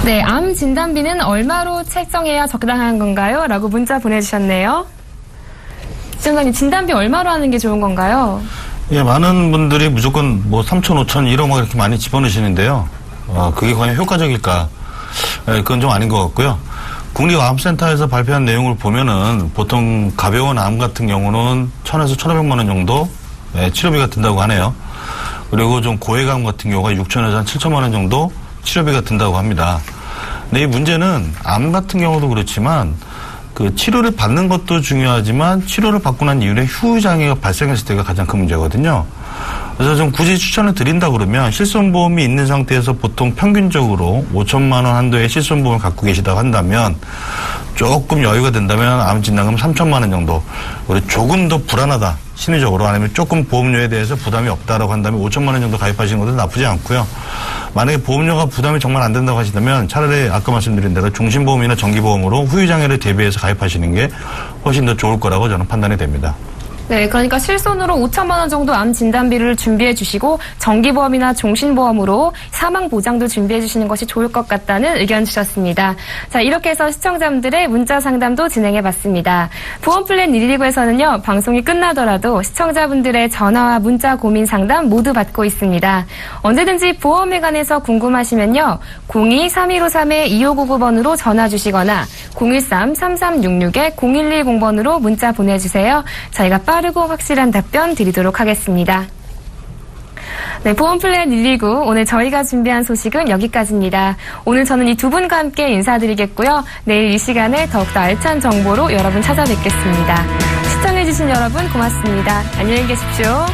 [SPEAKER 2] 네, 암 진단비는 얼마로 책정해야 적당한 건가요? 라고 문자 보내주셨네요. 시청자님, 진단비 얼마로 하는 게 좋은 건가요?
[SPEAKER 3] 예, 많은 분들이 무조건 뭐 3천, 5천 이런 거 이렇게 많이 집어넣으시는데요. 그게 과연 효과적일까? 예, 그건 좀 아닌 것 같고요. 국립암센터에서 발표한 내용을 보면은 보통 가벼운 암 같은 경우는 1,000에서 1,500만 원 정도 치료비가 든다고 하네요. 그리고 좀 고액암 같은 경우가 6천에서 한 7천만 원 정도 치료비가 든다고 합니다. 근데 이 문제는 암 같은 경우도 그렇지만 그 치료를 받는 것도 중요하지만 치료를 받고 난 이후에 후유장애가 발생했을 때가 가장 큰 문제거든요. 그래서 좀 굳이 추천을 드린다 그러면 실손보험이 있는 상태에서 보통 평균적으로 5천만 원 한도의 실손보험을 갖고 계시다고 한다면 조금 여유가 된다면 암 진단금 3천만 원 정도. 우리 조금 더 불안하다. 심리적으로 아니면 조금 보험료에 대해서 부담이 없다라고 한다면 5천만 원 정도 가입하시는 것도 나쁘지 않고요. 만약에 보험료가 부담이 정말 안 된다고 하시다면 차라리 아까 말씀드린 대로 종신보험이나 정기보험으로 후유장애를 대비해서 가입하시는 게 훨씬 더 좋을 거라고 저는 판단이 됩니다.
[SPEAKER 2] 네, 그러니까 실손으로 5천만 원 정도 암 진단비를 준비해 주시고 정기보험이나 종신보험으로 사망 보장도 준비해 주시는 것이 좋을 것 같다는 의견 주셨습니다. 자, 이렇게 해서 시청자분들의 문자 상담도 진행해 봤습니다. 보험플랜 119에서는요, 방송이 끝나더라도 시청자분들의 전화와 문자 고민 상담 모두 받고 있습니다. 언제든지 보험에 관해서 궁금하시면요, 02-3153-2599번으로 전화 주시거나 013-3366-0110번으로 문자 보내주세요. 저희가 빠르고 확실한 답변 드리도록 하겠습니다. 네, 보험플랜 119 오늘 저희가 준비한 소식은 여기까지입니다. 오늘 저는 이 두 분과 함께 인사드리겠고요. 내일 이 시간에 더욱더 알찬 정보로 여러분 찾아뵙겠습니다. 시청해주신 여러분 고맙습니다. 안녕히 계십시오.